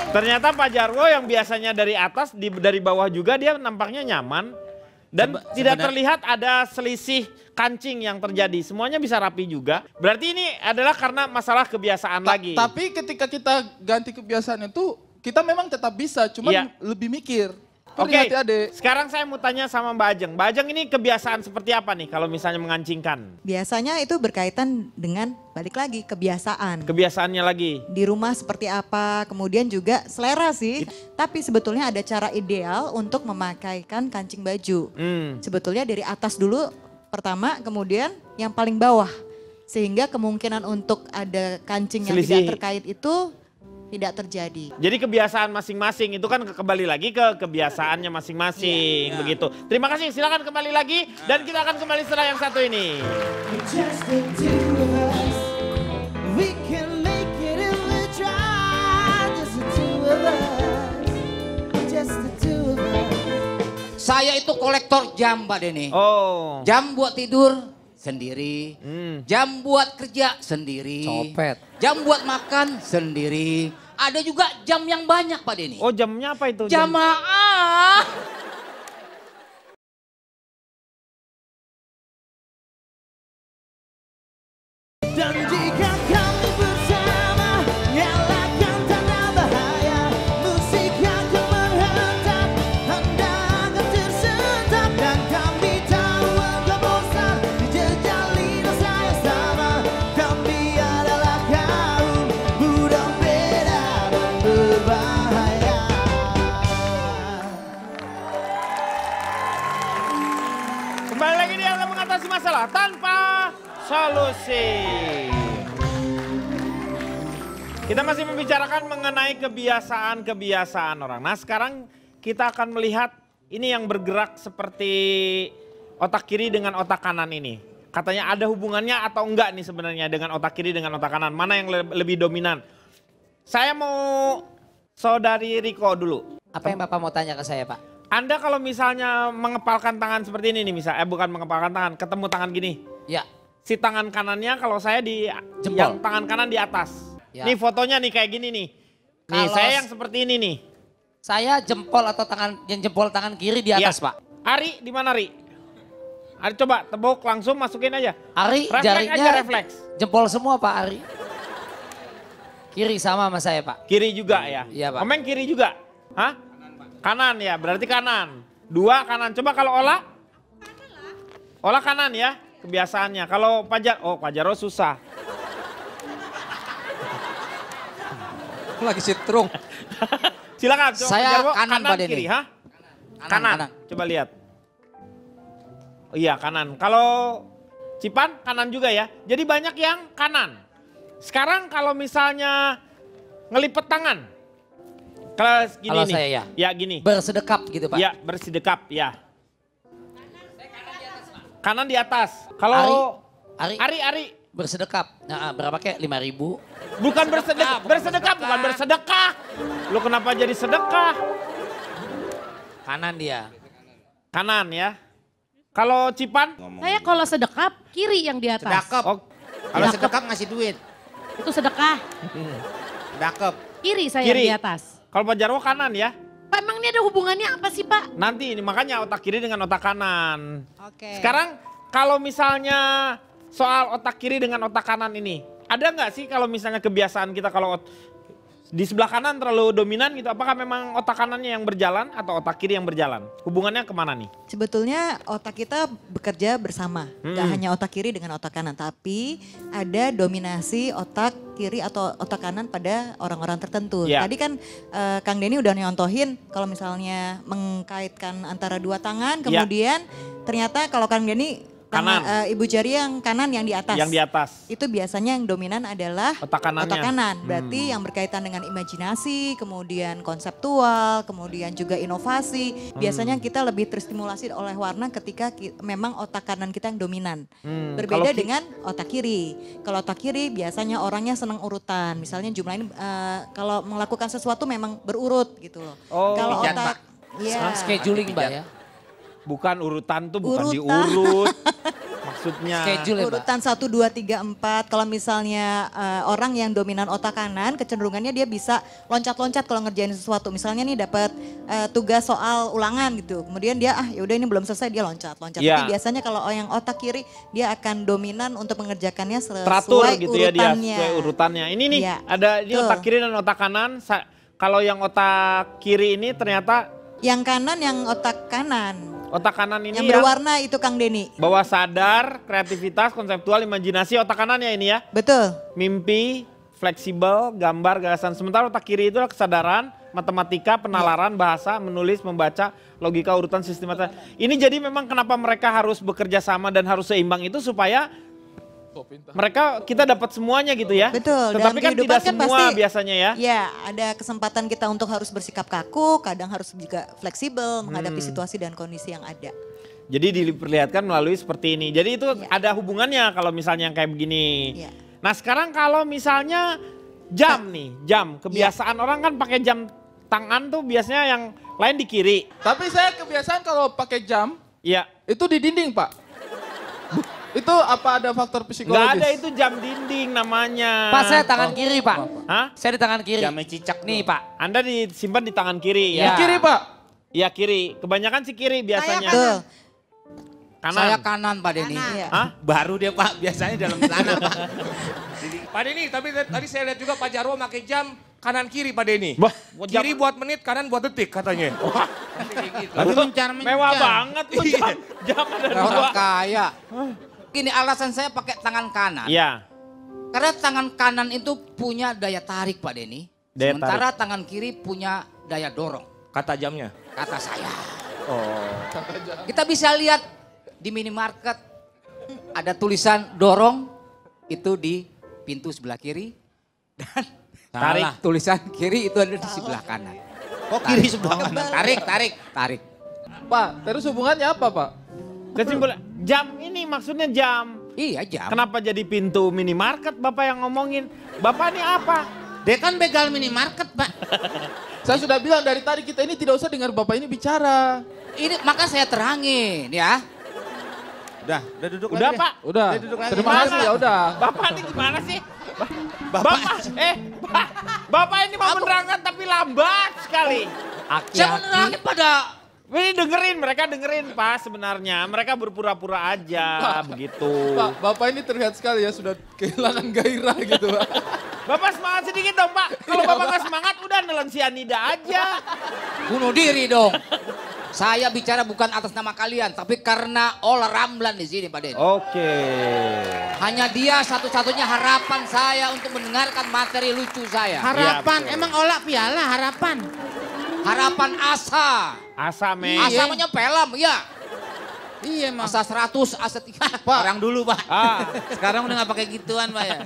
Ternyata Pak Jarwo yang biasanya dari atas, dari bawah juga dia nampaknya nyaman. Dan tidak terlihat ada selisih kancing yang terjadi. Semuanya bisa rapi juga. Berarti ini adalah karena masalah kebiasaan lagi. Tapi ketika kita ganti kebiasaan itu, kita memang tetap bisa, cuman lebih mikir. Oke, sekarang saya mau tanya sama Mbak Ajeng. Mbak Ajeng ini kebiasaan seperti apa nih kalau misalnya mengancingkan? Biasanya itu berkaitan dengan balik lagi kebiasaan. Kebiasaannya lagi. Di rumah seperti apa, kemudian juga selera sih. Tapi sebetulnya ada cara ideal untuk memakaikan kancing baju. Sebetulnya dari atas dulu pertama, kemudian yang paling bawah. Sehingga kemungkinan untuk ada kancing yang tidak terkait itu tidak terjadi. Jadi kebiasaan masing-masing itu kan kembali lagi ke kebiasaannya masing-masing begitu. Terima kasih, silakan kembali lagi dan kita akan kembali setelah yang satu ini. Saya itu kolektor jam Mbak Deni. Oh. Jam buat tidur sendiri, jam buat kerja sendiri, jam buat makan sendiri. Ada juga jam yang banyak Pak Deni. Oh jamnya apa itu? Jamaah. Dan jika kami bersama, nyalakan tanda bahaya. Musik yang ku menghentak, Anda akan tersentak. Dan kami tahu engkau bosan, dijejali rasa yang sama. Kami adalah kaum budak beda dan berbahaya. Kembali lagi dia akan mengatasi masalah tanpa solusi. Kita masih membicarakan mengenai kebiasaan-kebiasaan orang. Nah sekarang kita akan melihat ini yang bergerak seperti otak kiri dengan otak kanan ini. Katanya ada hubungannya atau enggak nih sebenarnya dengan otak kiri dengan otak kanan. Mana yang lebih dominan? Saya mau saudari Riko dulu. Apa yang Bapak mau tanya ke saya Pak? Anda kalau misalnya mengepalkan tangan seperti ini nih misalnya, bukan mengepalkan tangan, ketemu tangan gini. Ya. Si tangan kanannya kalau saya di Jempol. yang tangan kanan di atas. Ya. Nih fotonya nih kayak gini nih. Nih Kalau saya yang seperti ini nih. Saya jempol atau jempol tangan kiri di atas Pak. Ari di mana Ari? Ari coba tebuk langsung masukin aja. Ari refleks jarinya aja refleks. jempol semua Pak Ari. Kiri sama saya Pak. Kiri juga ya? Iya Pak. Omeng kiri juga? Hah? Kanan ya, berarti kanan. Dua kanan, coba kalau olah? Olah kanan ya, kebiasaannya. Kalau Pak Jarwo susah. Lagi sitrung. Silakan, coba Saya Pak Jarwo, kanan, Pak Denny. kiri, ha? Kanan. Coba lihat. Oh, iya kanan. Kalau Cipan kanan juga ya. Jadi banyak yang kanan. Sekarang kalau misalnya ngelipet tangan. Kalau gini Kalau nih. saya ya. Ya gini. Bersedekap gitu Pak. Ya bersedekap ya. Kanan di atas. Kalau Ari. Bersedekap. Nah, berapa kayak 5.000? Bukan bersedekah, bukan bersedekah. Lu kenapa jadi sedekah? Kanan dia. Kanan ya. Kalau Cipan? Saya kalau sedekap, kiri yang di atas. Sedekap. Oh, Kalau sedekap ngasih duit. Itu sedekah. Sedekap. Kiri saya Kiri. di atas. Kalau Pak Jarwo kanan ya. Pak emang ini ada hubungannya apa sih Pak? Nanti ini makanya otak kiri dengan otak kanan. Oke. Sekarang kalau misalnya soal otak kiri dengan otak kanan ini. Ada nggak sih kalau misalnya kebiasaan kita kalau di sebelah kanan terlalu dominan gitu. Apakah memang otak kanannya yang berjalan atau otak kiri yang berjalan? Hubungannya kemana nih? Sebetulnya otak kita bekerja bersama, nggak hanya otak kiri dengan otak kanan, tapi ada dominasi otak kiri atau otak kanan pada orang-orang tertentu. Ya. Tadi kan Kang Denny udah nyontohin kalau misalnya mengkaitkan antara dua tangan, kemudian ternyata kalau Kang Denny Kanan. Ibu jari yang kanan yang di atas. Yang di atas. Itu biasanya yang dominan adalah Otak kanannya. otak kanan. Berarti yang berkaitan dengan imajinasi, kemudian konseptual, kemudian juga inovasi. Biasanya kita lebih terstimulasi oleh warna ketika memang otak kanan kita yang dominan. Berbeda dengan otak kiri. Kalau otak kiri biasanya orangnya senang urutan. Misalnya jumlah ini kalau melakukan sesuatu memang berurut gitu loh. Oh. Kalau Pijat, otak ya. Scheduling Mbak ya. Bukan urutan tuh bukan Urutan. diurut. Maksudnya. Schedule ya Mbak. Urutan 1, 2, 3, 4. Kalau misalnya orang yang dominan otak kanan, kecenderungannya dia bisa loncat-loncat kalau ngerjain sesuatu. Misalnya nih dapat tugas soal ulangan gitu. Kemudian dia ya udah ini belum selesai, dia loncat-loncat. Ya. Tapi biasanya kalau yang otak kiri dia akan dominan untuk mengerjakannya sesuai Teratur gitu ya dia, urutannya. sesuai urutannya. Ini nih Iya, ada ini betul. otak kiri dan otak kanan. Kalau yang otak kiri ini ternyata Yang kanan yang otak kanan. otak kanan ini Yang berwarna itu Kang Denny. bawah sadar, kreativitas, konseptual, imajinasi, otak kanannya ini ya. Betul. Mimpi, fleksibel, gambar, gagasan. Sementara otak kiri itu adalah kesadaran, matematika, penalaran, bahasa, menulis, membaca, logika, urutan, sistematika. Ini jadi memang kenapa mereka harus bekerja sama dan harus seimbang itu supaya mereka kita dapat semuanya gitu ya. Betul. Tetapi dalam kan kehidupan tidak semua pasti, biasanya ya. Ya, ada kesempatan kita untuk harus bersikap kaku, kadang harus juga fleksibel menghadapi situasi dan kondisi yang ada. Jadi diperlihatkan melalui seperti ini. Jadi itu ada hubungannya kalau misalnya yang kayak begini. Iya. Nah sekarang kalau misalnya jam nih, jam. Kebiasaan orang kan pakai jam tangan tuh biasanya yang lain di kiri. Tapi saya kebiasaan kalau pakai jam, Iya. itu di dinding Pak. Itu apa ada faktor psikologis? Nggak ada itu jam dinding namanya. Pak saya tangan kiri Pak. Hah? Saya di tangan kiri. Jamnya cicak Nih Pak. Anda disimpan di tangan kiri Ya. ya? Di kiri Pak. Iya kiri. Kebanyakan sih kiri biasanya. Betul. Kanan. Saya kanan Pak Denny. Iya. Hah? Baru dia Pak, biasanya dalam celana Pak. Pak Denny, tapi tadi saya lihat juga Pak Jarwo pakai jam kanan kiri Pak Denny. Bah, Kiri buat menit, kanan buat detik katanya. Tapi mencar. Mewah banget tuh jam. Jam ada dua. Orang kaya. Ini alasan saya pakai tangan kanan. Iya. Karena tangan kanan itu punya daya tarik Pak Denny. Daya Sementara tangan kiri punya daya dorong. Kata jamnya. Kata saya. Oh. Kita bisa lihat di minimarket ada tulisan dorong itu di pintu sebelah kiri. Dan Tarik. tulisan kiri itu ada di sebelah kanan. Kok kiri sebelah kanan? Tarik. Pak, terus hubungannya apa Pak? Kesimpulan, jam ini maksudnya jam. Iya jam. Kenapa jadi pintu minimarket Bapak yang ngomongin? Bapak ini apa? Dia kan begal minimarket Pak. Saya sudah bilang dari tadi kita ini tidak usah dengar Bapak ini bicara. Ini maka saya terangin ya. Udah duduk Udah lagi deh. Pak. Udah. Dia duduk lagi. Terima kasih ya udah. Bapak ini gimana sih? Bapak ini mau menerangkan tapi lambat sekali. Saya menerangin pada Ini mereka dengerin Pak sebenarnya. Mereka berpura-pura aja begitu. Pak, Bapak ini terlihat sekali ya sudah kehilangan gairah gitu Pak. Bapak semangat sedikit dong Pak. Kalau Bapak nggak semangat udah nelen sianida aja. bunuh diri dong. Saya bicara bukan atas nama kalian, tapi karena Ola Ramlan di sini Pak Den. Oke. Hanya dia satu-satunya harapan saya untuk mendengarkan materi lucu saya. Harapan, Iya, betul. emang Ola piala harapan. Harapan asa. Asa men. Asa namanya film, ya. Iya emang. Asa 100, asa 3. Orang dulu Pak. Ah. Sekarang udah gak pakai gituan Pak ya.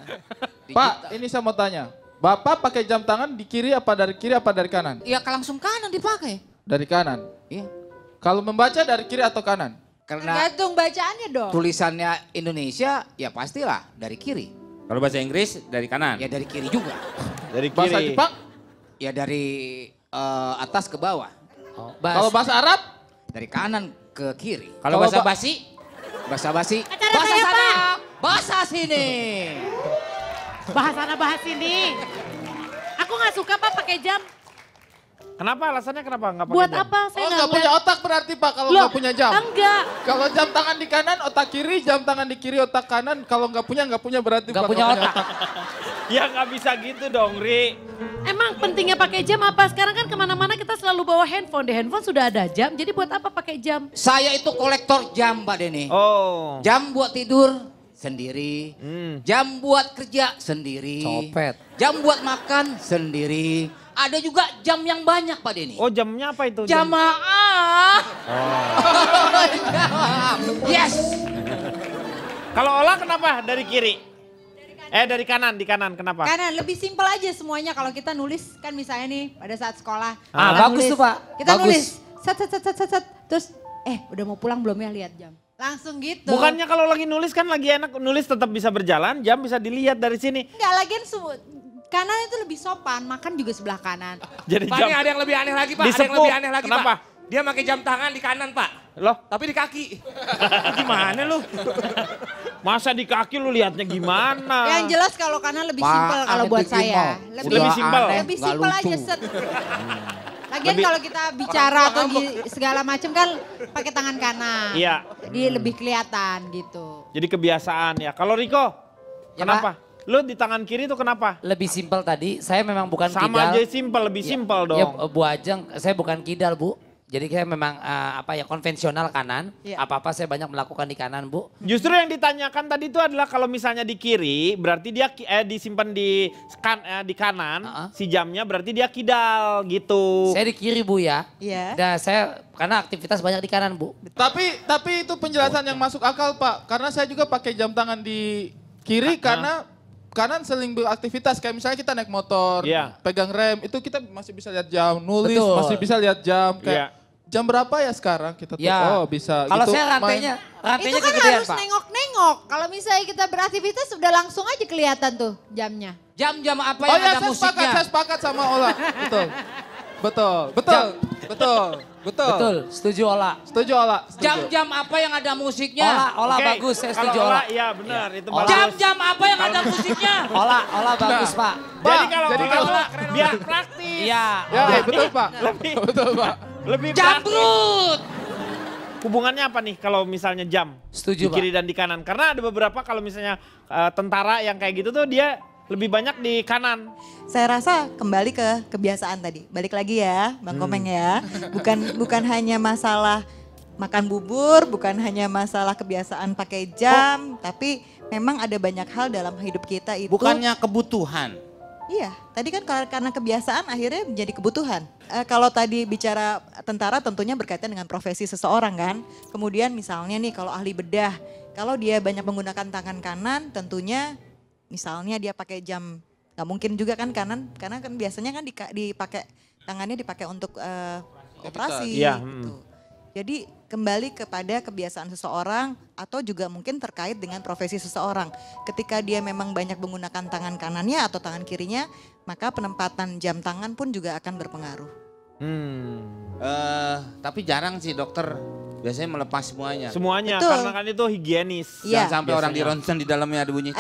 Pak, ini saya mau tanya. Bapak pakai jam tangan di kiri apa dari kanan? Iya langsung kanan dipakai. Dari kanan. Iya. Kalau membaca dari kiri atau kanan? Karena Tergantung bacaannya dong. tulisannya Indonesia, ya pastilah dari kiri. Kalau bahasa Inggris dari kanan. Ya dari kiri juga. Dari Bahasa kiri. Jepang? Ya dari atas ke bawah. Kalau bahasa Arab? Dari kanan ke kiri. Kalau bahasa basi? Bahasa basi. Acara Bahasa saya, sana. Pak. Bahasa sini. Bahas sana bahas ini. Aku nggak suka Pak pakai jam. Kenapa alasannya kenapa nggak pakai Buat jam? apa? Saya Oh nggak punya otak berarti Pak kalau nggak punya jam? Enggak. Kalau jam tangan di kanan otak kiri, jam tangan di kiri otak kanan. Kalau nggak punya berarti Nggak Pak punya nggak otak. Ya nggak bisa gitu dong Ri. Emang pentingnya pakai jam apa? Sekarang kan kemana-mana kita selalu bawa handphone. Di handphone sudah ada jam, jadi buat apa pakai jam? Saya itu kolektor jam Mbak Deni. Oh. Jam buat tidur sendiri. Jam buat kerja sendiri. Copet. Jam buat makan sendiri. Ada juga jam yang banyak Pak Deni. Oh jamnya apa itu? Jamaah. Yes. Kalau Ola kenapa dari kiri? Dari kanan, di kanan kenapa? Karena lebih simpel aja semuanya kalau kita nulis kan misalnya nih pada saat sekolah. Bagus tuh Pak. Kita Bagus. nulis set. Terus udah mau pulang belum ya lihat jam. Langsung gitu. Bukannya kalau lagi nulis kan lagi enak nulis tetap bisa berjalan, jam bisa dilihat dari sini. Enggak lagian kanan itu lebih sopan, makan juga sebelah kanan. Jadi Pak, jam. ini ada yang lebih aneh lagi Pak. Ada yang Disepuk. lebih aneh lagi Kenapa? Pak. Dia pakai jam tangan di kanan Pak. Loh? Tapi di kaki. Gimana lu? Masa di kaki lu lihatnya gimana? Yang jelas kalau kanan lebih simpel kalau buat saya. Lebih simpel. Lebih simpel aja set. Lagian kalau kita bicara atau segala macam kan pakai tangan kanan. Iya. Jadi lebih kelihatan gitu. Jadi kebiasaan ya. Kalau Riko, Ya, kenapa? Lu di tangan kiri tuh kenapa? Lebih simpel tadi, saya memang bukan Sama kidal. aja simpel, lebih simpel dong. Ya Bu Ajeng, saya bukan kidal Bu. Jadi saya memang konvensional kanan. Iya. Apa-apa saya banyak melakukan di kanan Bu. Justru yang ditanyakan tadi itu adalah kalau misalnya di kiri berarti dia disimpan di kanan si jamnya berarti dia kidal gitu. Saya di kiri Bu ya. Iya. Dan saya karena aktivitas banyak di kanan Bu. Tapi itu penjelasan yang masuk akal Pak. Karena saya juga pakai jam tangan di kiri karena kanan seling beraktivitas. Kayak misalnya kita naik motor, Iya. pegang rem, itu kita masih bisa lihat jam, nulis Betul. masih bisa lihat jam. Kayak Iya. jam berapa ya sekarang kita tuh? Ya. Oh bisa. Kalau gitu, saya main. rantainya Itu kan kegedean harus Pak. nengok-nengok. Kalau misalnya kita beraktivitas udah langsung aja kelihatan tuh jamnya. Jam-jam apa Oh yang ya ada saya musiknya? sepakat sama Ola. Betul. Betul, setuju Ola. Setuju Ola. Setuju. Jam-jam apa yang ada musiknya? Ola Oke, bagus, saya kalau setuju Ola. Ola. Iya benar, itu Ola. bagus. Jam-jam apa yang ada musiknya? Ola bagus Pak. Jadi kalau Jadi kalau kalau- biar praktis. Iya. Ya betul Pak. Betul Pak. Lebih praktis. Jambrut. Hubungannya apa nih kalau misalnya jam? Setuju, di kiri dan di kanan. Karena ada beberapa kalau misalnya tentara yang kayak gitu tuh dia lebih banyak di kanan. Saya rasa kembali ke kebiasaan tadi. Balik lagi ya, Bang Komeng ya. Bukan hanya masalah makan bubur, bukan hanya masalah kebiasaan pakai jam, tapi memang ada banyak hal dalam hidup kita itu. Bukannya kebutuhan. Iya, tadi kan karena kebiasaan akhirnya menjadi kebutuhan. Kalau tadi bicara tentara tentunya berkaitan dengan profesi seseorang kan. Kemudian misalnya nih kalau ahli bedah, kalau dia banyak menggunakan tangan kanan tentunya misalnya dia pakai jam, nggak mungkin juga kan kanan, karena kan biasanya kan dipakai tangannya dipakai untuk operasi. Iya, Gitu. Jadi kembali kepada kebiasaan seseorang atau juga mungkin terkait dengan profesi seseorang. Ketika dia memang banyak menggunakan tangan kanannya atau tangan kirinya, maka penempatan jam tangan pun juga akan berpengaruh. Tapi jarang sih dokter biasanya melepas semuanya. Semuanya, Betul. karena kan itu higienis. Iya. Jangan sampai orang di Biasanya. ronsen di dalamnya ada bunyi.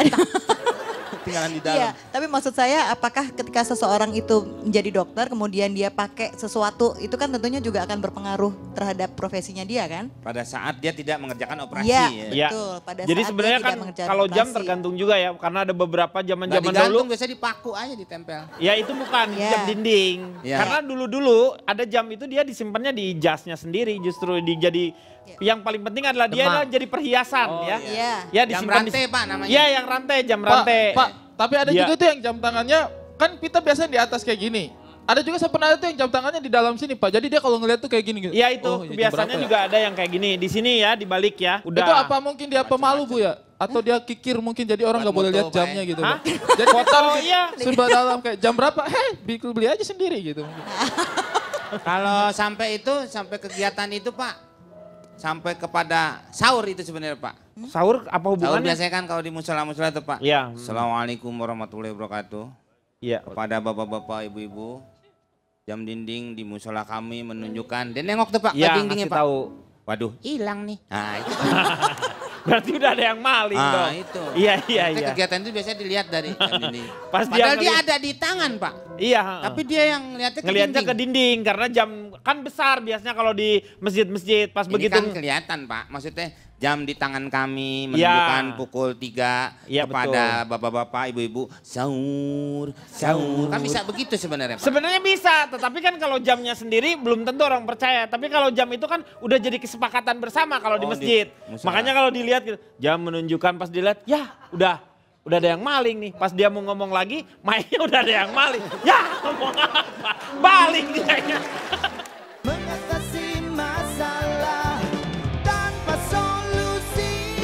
Tinggalan di dalam. Iya, tapi maksud saya apakah ketika seseorang itu menjadi dokter kemudian dia pakai sesuatu itu kan tentunya juga akan berpengaruh terhadap profesinya dia kan? Pada saat dia tidak mengerjakan operasi. Iya, ya. Iya. betul. Pada Jadi saat sebenarnya dia kan tidak mengerjakan kalau jam operasi. tergantung juga ya, karena ada beberapa Nggak zaman-zaman dulu. digantung, biasanya dipaku aja ditempel. Ya itu bukan Iya. jam dinding. Iya. Karena dulu-dulu ada jam itu dia disimpannya di jasnya sendiri, justru jadi yang paling penting adalah dia adalah jadi perhiasan ya. Iya. Ya Jam disimpan rantai, Pak, namanya. Iya, yang rantai, jam rantai. Pak, tapi ada Iya. juga tuh yang jam tangannya, kan kita biasanya di atas kayak gini. Ada juga saya pernah lihat tuh yang jam tangannya di dalam sini Pak. Jadi dia kalau ngeliat tuh kayak gini gitu. Iya itu, Oh, ya jam biasanya berapa ya? juga ada yang kayak gini. Di sini ya, di balik ya. Udah. Itu apa mungkin dia pemalu Bu ya? Atau dia kikir mungkin jadi orang Buat nggak boleh moto, lihat Pak, jamnya ya. gitu. Hah? Pak. Jadi Foto, iya. serba dalam kayak jam berapa? Beli aja sendiri gitu. Kalau sampai kegiatan itu Pak, sampai kepada sahur itu sebenarnya Pak. Sahur apa Sahur hubungannya? biasanya kan kalau di musola-musola itu Pak. Iya. Assalamualaikum warahmatullahi wabarakatuh. Iya. Kepada bapak-bapak, ibu-ibu, jam dinding di musola kami menunjukkan. Dan nengok tuh Pak, ke Iya, dindingnya ngasih Pak. tahu. Waduh, hilang nih. Nah itu. Berarti udah ada yang maling dong. Itu. Iya, iya, Maksudnya iya. Kegiatan itu biasanya dilihat dari jam dinding. Pas dia Padahal dia ngeliat- ada di tangan Pak. Iya. Tapi dia yang ngeliatnya ke Ngelihatnya dinding. ke dinding karena jam kan besar biasanya kalau di masjid-masjid pas Ini begitu. kan kelihatan Pak, maksudnya jam di tangan kami menunjukkan pukul 3 Ya, kepada bapak-bapak, ibu-ibu sahur, sahur. Kan bisa begitu sebenarnya Pak. Sebenarnya bisa, tetapi kan kalau jamnya sendiri belum tentu orang percaya. Tapi kalau jam itu kan udah jadi kesepakatan bersama kalau di masjid. Makanya kalau dilihat gitu, jam menunjukkan pas dilihat, ya udah ada yang maling nih. Pas dia mau ngomong lagi, mainnya udah ada yang maling. Ya ngomong apa? Balik dia. Mengatasi masalah tanpa solusi.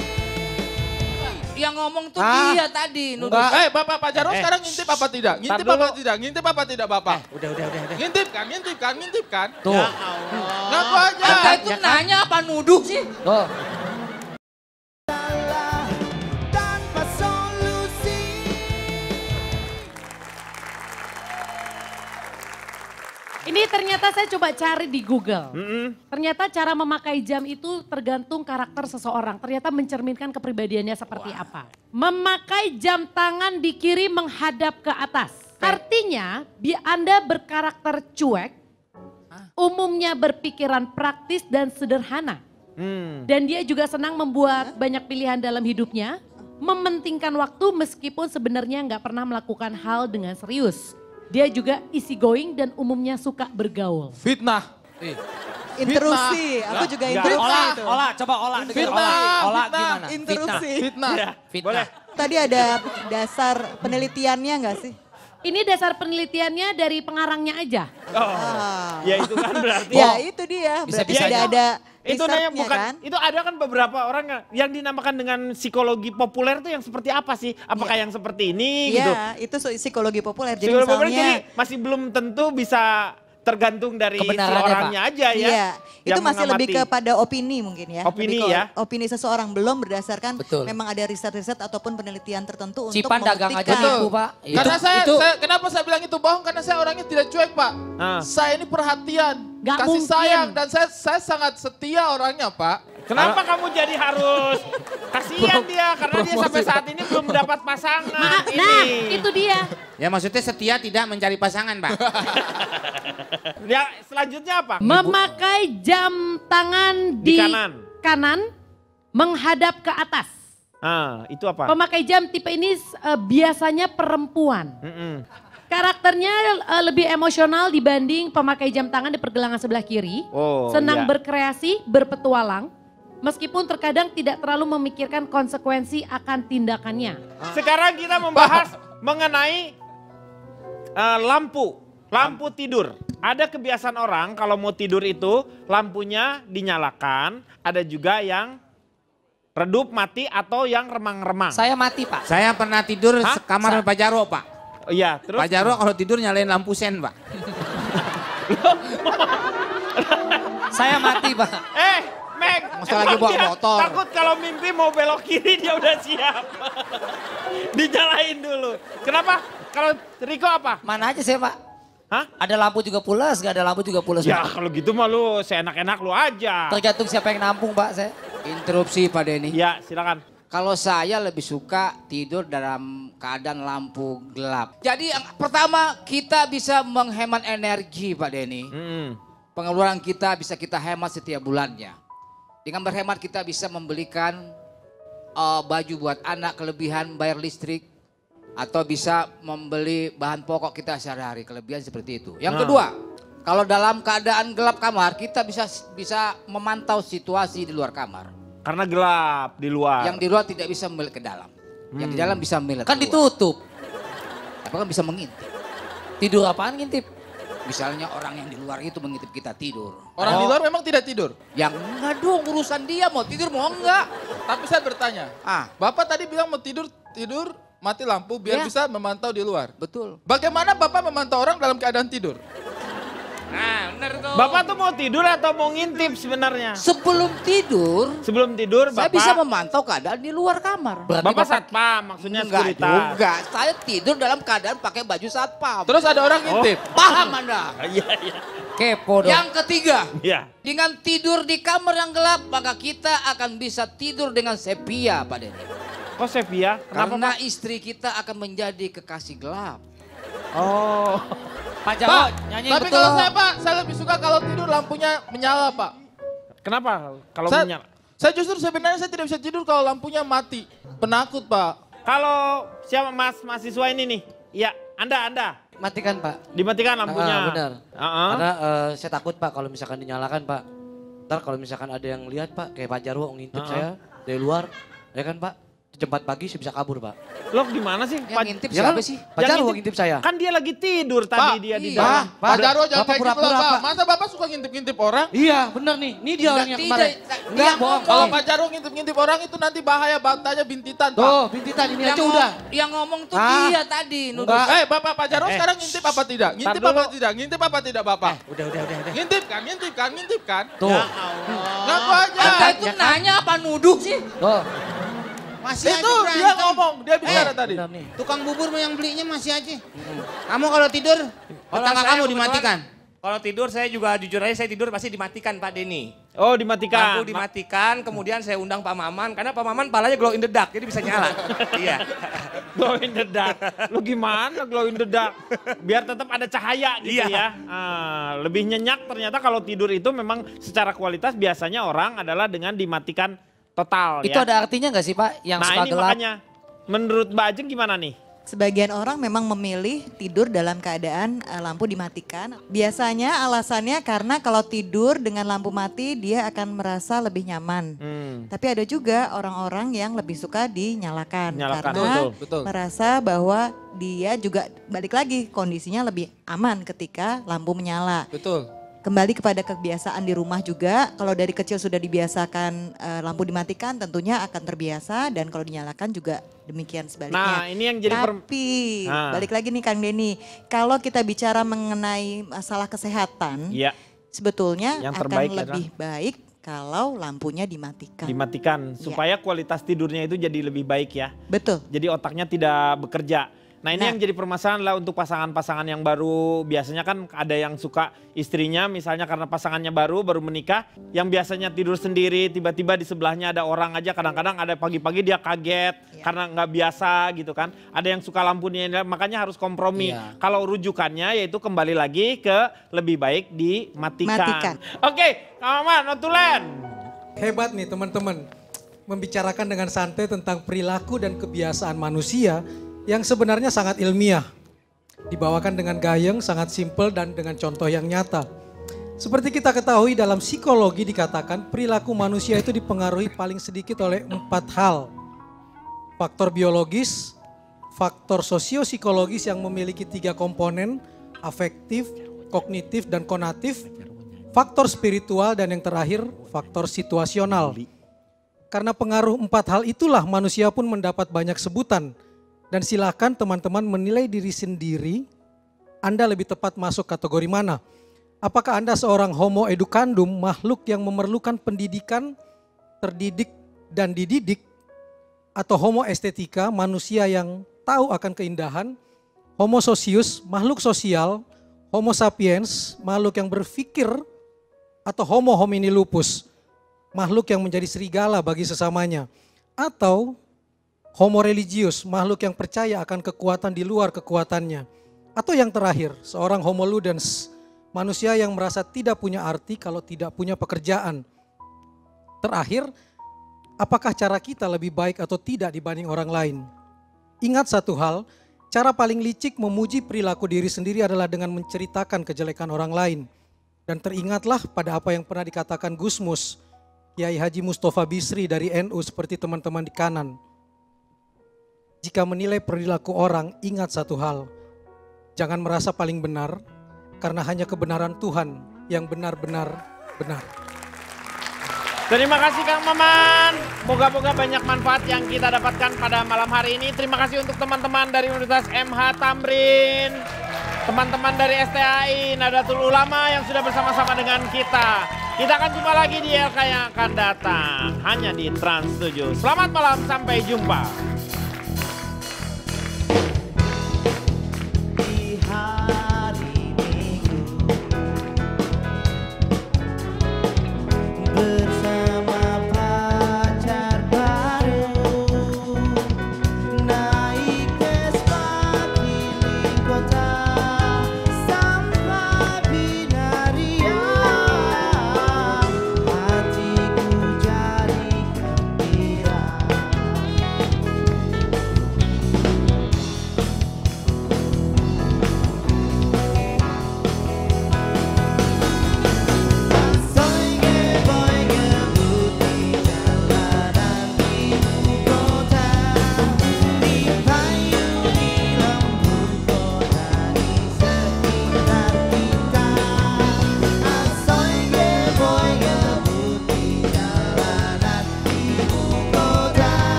Yang ngomong tuh dia tadi. Bapak Pak Jarwo sekarang ngintip apa tidak? Ngintip apa tidak? Ngintip apa tidak Bapak? Udah. Ngintip kan? Tuh. Ya Allah. Ngaku aja. Anda itu nanya apa nuduh sih? Tuh. Tanpa solusi. Ini ternyata saya coba cari di Google. Ternyata cara memakai jam itu tergantung karakter seseorang. Ternyata mencerminkan kepribadiannya seperti apa. Memakai jam tangan di kiri menghadap ke atas. Artinya Anda berkarakter cuek, umumnya berpikiran praktis dan sederhana. Dan dia juga senang membuat banyak pilihan dalam hidupnya. Mementingkan waktu meskipun sebenarnya nggak pernah melakukan hal dengan serius. Dia juga easy going dan umumnya suka bergaul. Fitnah. Intrusi, aku juga intrusi itu. Olah, coba olah. Fitnah, Olah fitnah. gimana? Intrusi. Fitnah. Fitnah. Tadi ada dasar penelitiannya nggak sih? Ini dasar penelitiannya dari pengarangnya aja. Ya itu kan berarti. Ya itu dia, berarti Bisa-bisanya. tidak ada Itu nanya risetnya bukan, kan? itu ada kan beberapa orang yang dinamakan dengan psikologi populer itu yang seperti apa sih? Apakah yang seperti ini gitu? Iya, itu psikologi populer. Jadi Psikologi populer misalnya, jadi masih belum tentu bisa tergantung dari si Kebenarannya, orangnya aja ya. iya, itu yang masih lebih mengamati. kepada opini mungkin ya. Opini Lebih ke ya. Opini seseorang belum berdasarkan Betul. memang ada riset-riset ataupun penelitian tertentu untuk Cipan dagang aja membuktikan. nipu Pak. Karena Itu kenapa saya bilang itu bohong? Karena saya orangnya tidak cuek Pak. Saya ini perhatian, Nggak kasih mungkin. sayang dan saya sangat setia orangnya Pak. Kenapa kamu jadi harus kasihan dia karena dia sampai saat ini belum dapat pasangan. Nah, itu dia. Ya maksudnya setia tidak mencari pasangan Pak. Ya selanjutnya apa? Memakai jam tangan Di di kanan. menghadap ke atas. Itu apa? Pemakai jam tipe ini biasanya perempuan. Karakternya lebih emosional dibanding pemakai jam tangan di pergelangan sebelah kiri. Senang berkreasi, berpetualang. Meskipun terkadang tidak terlalu memikirkan konsekuensi akan tindakannya. Sekarang kita membahas mengenai lampu tidur. Ada kebiasaan orang kalau mau tidur itu lampunya dinyalakan, ada juga yang redup mati atau yang remang-remang. saya mati Pak. Saya pernah tidur sekamar sama Pak Jarwo Pak. Iya, terus Pak Jarwo kalau tidur nyalain lampu sen Pak. Saya mati Pak. Meg, Masa lagi bawa dia motor. takut kalau mimpi mau belok kiri dia udah siap. Dinyalain dulu. Kenapa? Kalau Riko apa? Mana aja saya Pak. Hah? Ada lampu juga pulas, gak ada lampu juga pulas Ya Pak. kalau gitu mah lu seenak-enak lu aja. Tergantung siapa yang nampung Pak saya. Interupsi Pak Denny. Ya silakan. Kalau saya lebih suka tidur dalam keadaan lampu gelap. Jadi yang pertama kita bisa menghemat energi Pak Denny. Pengeluaran kita bisa kita hemat setiap bulannya. Dengan berhemat kita bisa membelikan baju buat anak kelebihan bayar listrik. Atau bisa membeli bahan pokok kita sehari-hari, kelebihan seperti itu. Yang kedua, kalau dalam keadaan gelap kamar kita bisa memantau situasi di luar kamar. Karena gelap di luar. Yang di luar tidak bisa melihat ke dalam. Yang di dalam bisa melihat Kan keluar. ditutup. Apa kan bisa mengintip. Tidur apaan ngintip? Misalnya orang yang di luar itu mengintip kita tidur. Orang di luar memang tidak tidur. Yang enggak dong urusan dia mau tidur mau enggak. Tapi saya bertanya, Bapak tadi bilang mau tidur mati lampu biar bisa memantau di luar. Betul. Bagaimana Bapak memantau orang dalam keadaan tidur? Nah bener tuh. Bapak tuh mau tidur atau mau ngintip sebenarnya? Sebelum tidur Bapak. saya bisa memantau keadaan di luar kamar. Bapak satpam maksudnya Enggak sekuritas. juga, saya tidur dalam keadaan pakai baju satpam. Terus ada orang ngintip. Paham Anda? Iya. Kepo dong. Yang ketiga, Iya. dengan tidur di kamar yang gelap maka kita akan bisa tidur dengan sepia Pak Denny. Kok sepia? Kenapa Karena Pak? istri kita akan menjadi kekasih gelap. Oh. Pak Jarwo nyanyi Tapi betul. kalau saya lebih suka kalau tidur lampunya menyala Pak. Kenapa kalau Saya- menyala? Saya justru sebenarnya saya tidak bisa tidur kalau lampunya mati. Penakut Pak. Kalau siapa mahasiswa ini nih? Ya, Anda. Matikan Pak. Dimatikan lampunya. Benar. Heeh. Karena saya takut Pak kalau misalkan dinyalakan Pak. Ntar kalau misalkan ada yang lihat Pak, kayak Pak Jarwo ngintip saya dari luar. Ya kan Pak? Jam 4 pagi saya bisa kabur Pak. Lo gimana sih? Yang ngintip Ya kan? siapa sih? Pak Jarwo ngintip saya. Kan dia lagi tidur tadi dia di iya. dalam. Pak Jarwo jangan Bapak kayak gitu pura-pura, lah Pak. Pak. Masa Bapak suka ngintip-ngintip orang? Iya bener nih, ini dia orang yang kemarin. Enggak bohong. Kalau Pak Jarwo ngintip-ngintip orang itu nanti bahaya batanya bintitan Pak. Tuh, bintitan ini aja udah. Yang ngomong tuh Ah. dia tadi. Nuduh. Enggak. Bapak Jarwo sekarang ngintip apa tidak? Ngintip Tar apa dulu. tidak? Ngintip apa tidak Bapak? Udah. Ngintip kan? Tuh, Ngaku aja. Anda itu nanya apa nuduh sih? tuh. Masih Itu aja dia berantem. ngomong, dia bicara tadi. Bener nih. Tukang bubur yang belinya masih aja. Kamu kalau tidur, tetangga saya kamu kebetulan- dimatikan. Kalau tidur saya juga jujur aja saya tidur pasti dimatikan Pak Denny. Oh, dimatikan. Lampu dimatikan, kemudian saya undang Pak Maman karena Pak Maman palanya glow in the dark jadi bisa nyala. Iya. Glow in the dark. Lu gimana glow in the dark? Biar tetap ada cahaya gitu Iya. ya. Lebih nyenyak ternyata kalau tidur itu memang secara kualitas biasanya orang adalah dengan dimatikan total Itu ya. ada artinya nggak sih Pak yang Nah suka ini gelap? makanya menurut Mbak Ajeng gimana nih? Sebagian orang memang memilih tidur dalam keadaan lampu dimatikan. Biasanya alasannya karena kalau tidur dengan lampu mati dia akan merasa lebih nyaman. Tapi ada juga orang-orang yang lebih suka dinyalakan. Nyalakan, Karena betul. merasa bahwa dia juga balik lagi kondisinya lebih aman ketika lampu menyala. Betul. Kembali kepada kebiasaan di rumah juga, kalau dari kecil sudah dibiasakan lampu dimatikan tentunya akan terbiasa dan kalau dinyalakan juga demikian sebaliknya. Nah ini yang jadi Tapi balik lagi nih Kang Denny, kalau kita bicara mengenai masalah kesehatan, ya sebetulnya yang akan terbaik lebih baik kalau lampunya dimatikan. dimatikan supaya kualitas tidurnya itu jadi lebih baik ya. Betul. Jadi otaknya tidak bekerja. Nah ini Nah. yang jadi permasalahan lah untuk pasangan-pasangan yang baru. Biasanya kan ada yang suka istrinya misalnya karena pasangannya baru menikah. Yang biasanya tidur sendiri tiba-tiba di sebelahnya ada orang aja. Kadang-kadang ada pagi-pagi dia kaget karena nggak biasa gitu kan. Ada yang suka lampunya makanya harus kompromi. Kalau rujukannya yaitu kembali lagi ke lebih baik dimatikan. Matikan. Oke, Kang Maman, notulen. Hebat nih teman-teman. Membicarakan dengan santai tentang perilaku dan kebiasaan manusia yang sebenarnya sangat ilmiah. Dibawakan dengan gayeng, sangat simpel dan dengan contoh yang nyata. Seperti kita ketahui dalam psikologi dikatakan perilaku manusia itu dipengaruhi paling sedikit oleh 4 hal. Faktor biologis, faktor sosio-psikologis yang memiliki 3 komponen, afektif, kognitif, dan konatif, faktor spiritual, dan yang terakhir faktor situasional. Karena pengaruh 4 hal itulah manusia pun mendapat banyak sebutan. Dan silakan teman-teman menilai diri sendiri, Anda lebih tepat masuk kategori mana. Apakah Anda seorang homo educandum, makhluk yang memerlukan pendidikan, terdidik dan dididik, atau homo estetika, manusia yang tahu akan keindahan, homo socius, makhluk sosial, homo sapiens, makhluk yang berpikir, atau homo homini lupus, makhluk yang menjadi serigala bagi sesamanya, atau homo religius, makhluk yang percaya akan kekuatan di luar kekuatannya. Atau yang terakhir, seorang homo ludens, manusia yang merasa tidak punya arti kalau tidak punya pekerjaan. Terakhir, apakah cara kita lebih baik atau tidak dibanding orang lain? Ingat satu hal, cara paling licik memuji perilaku diri sendiri adalah dengan menceritakan kejelekan orang lain. Dan teringatlah pada apa yang pernah dikatakan Gusmus, Kiai Haji Mustafa Bisri dari NU seperti teman-teman di kanan. Jika menilai perilaku orang, ingat satu hal. Jangan merasa paling benar, karena hanya kebenaran Tuhan yang benar-benar benar. Terima kasih Kang Maman. Moga-moga banyak manfaat yang kita dapatkan pada malam hari ini. Terima kasih untuk teman-teman dari Universitas MH Tamrin. Teman-teman dari STAI, Nahdlatul Ulama yang sudah bersama-sama dengan kita. Kita akan jumpa lagi di LK yang akan datang. Hanya di Trans 7. Selamat malam, sampai jumpa.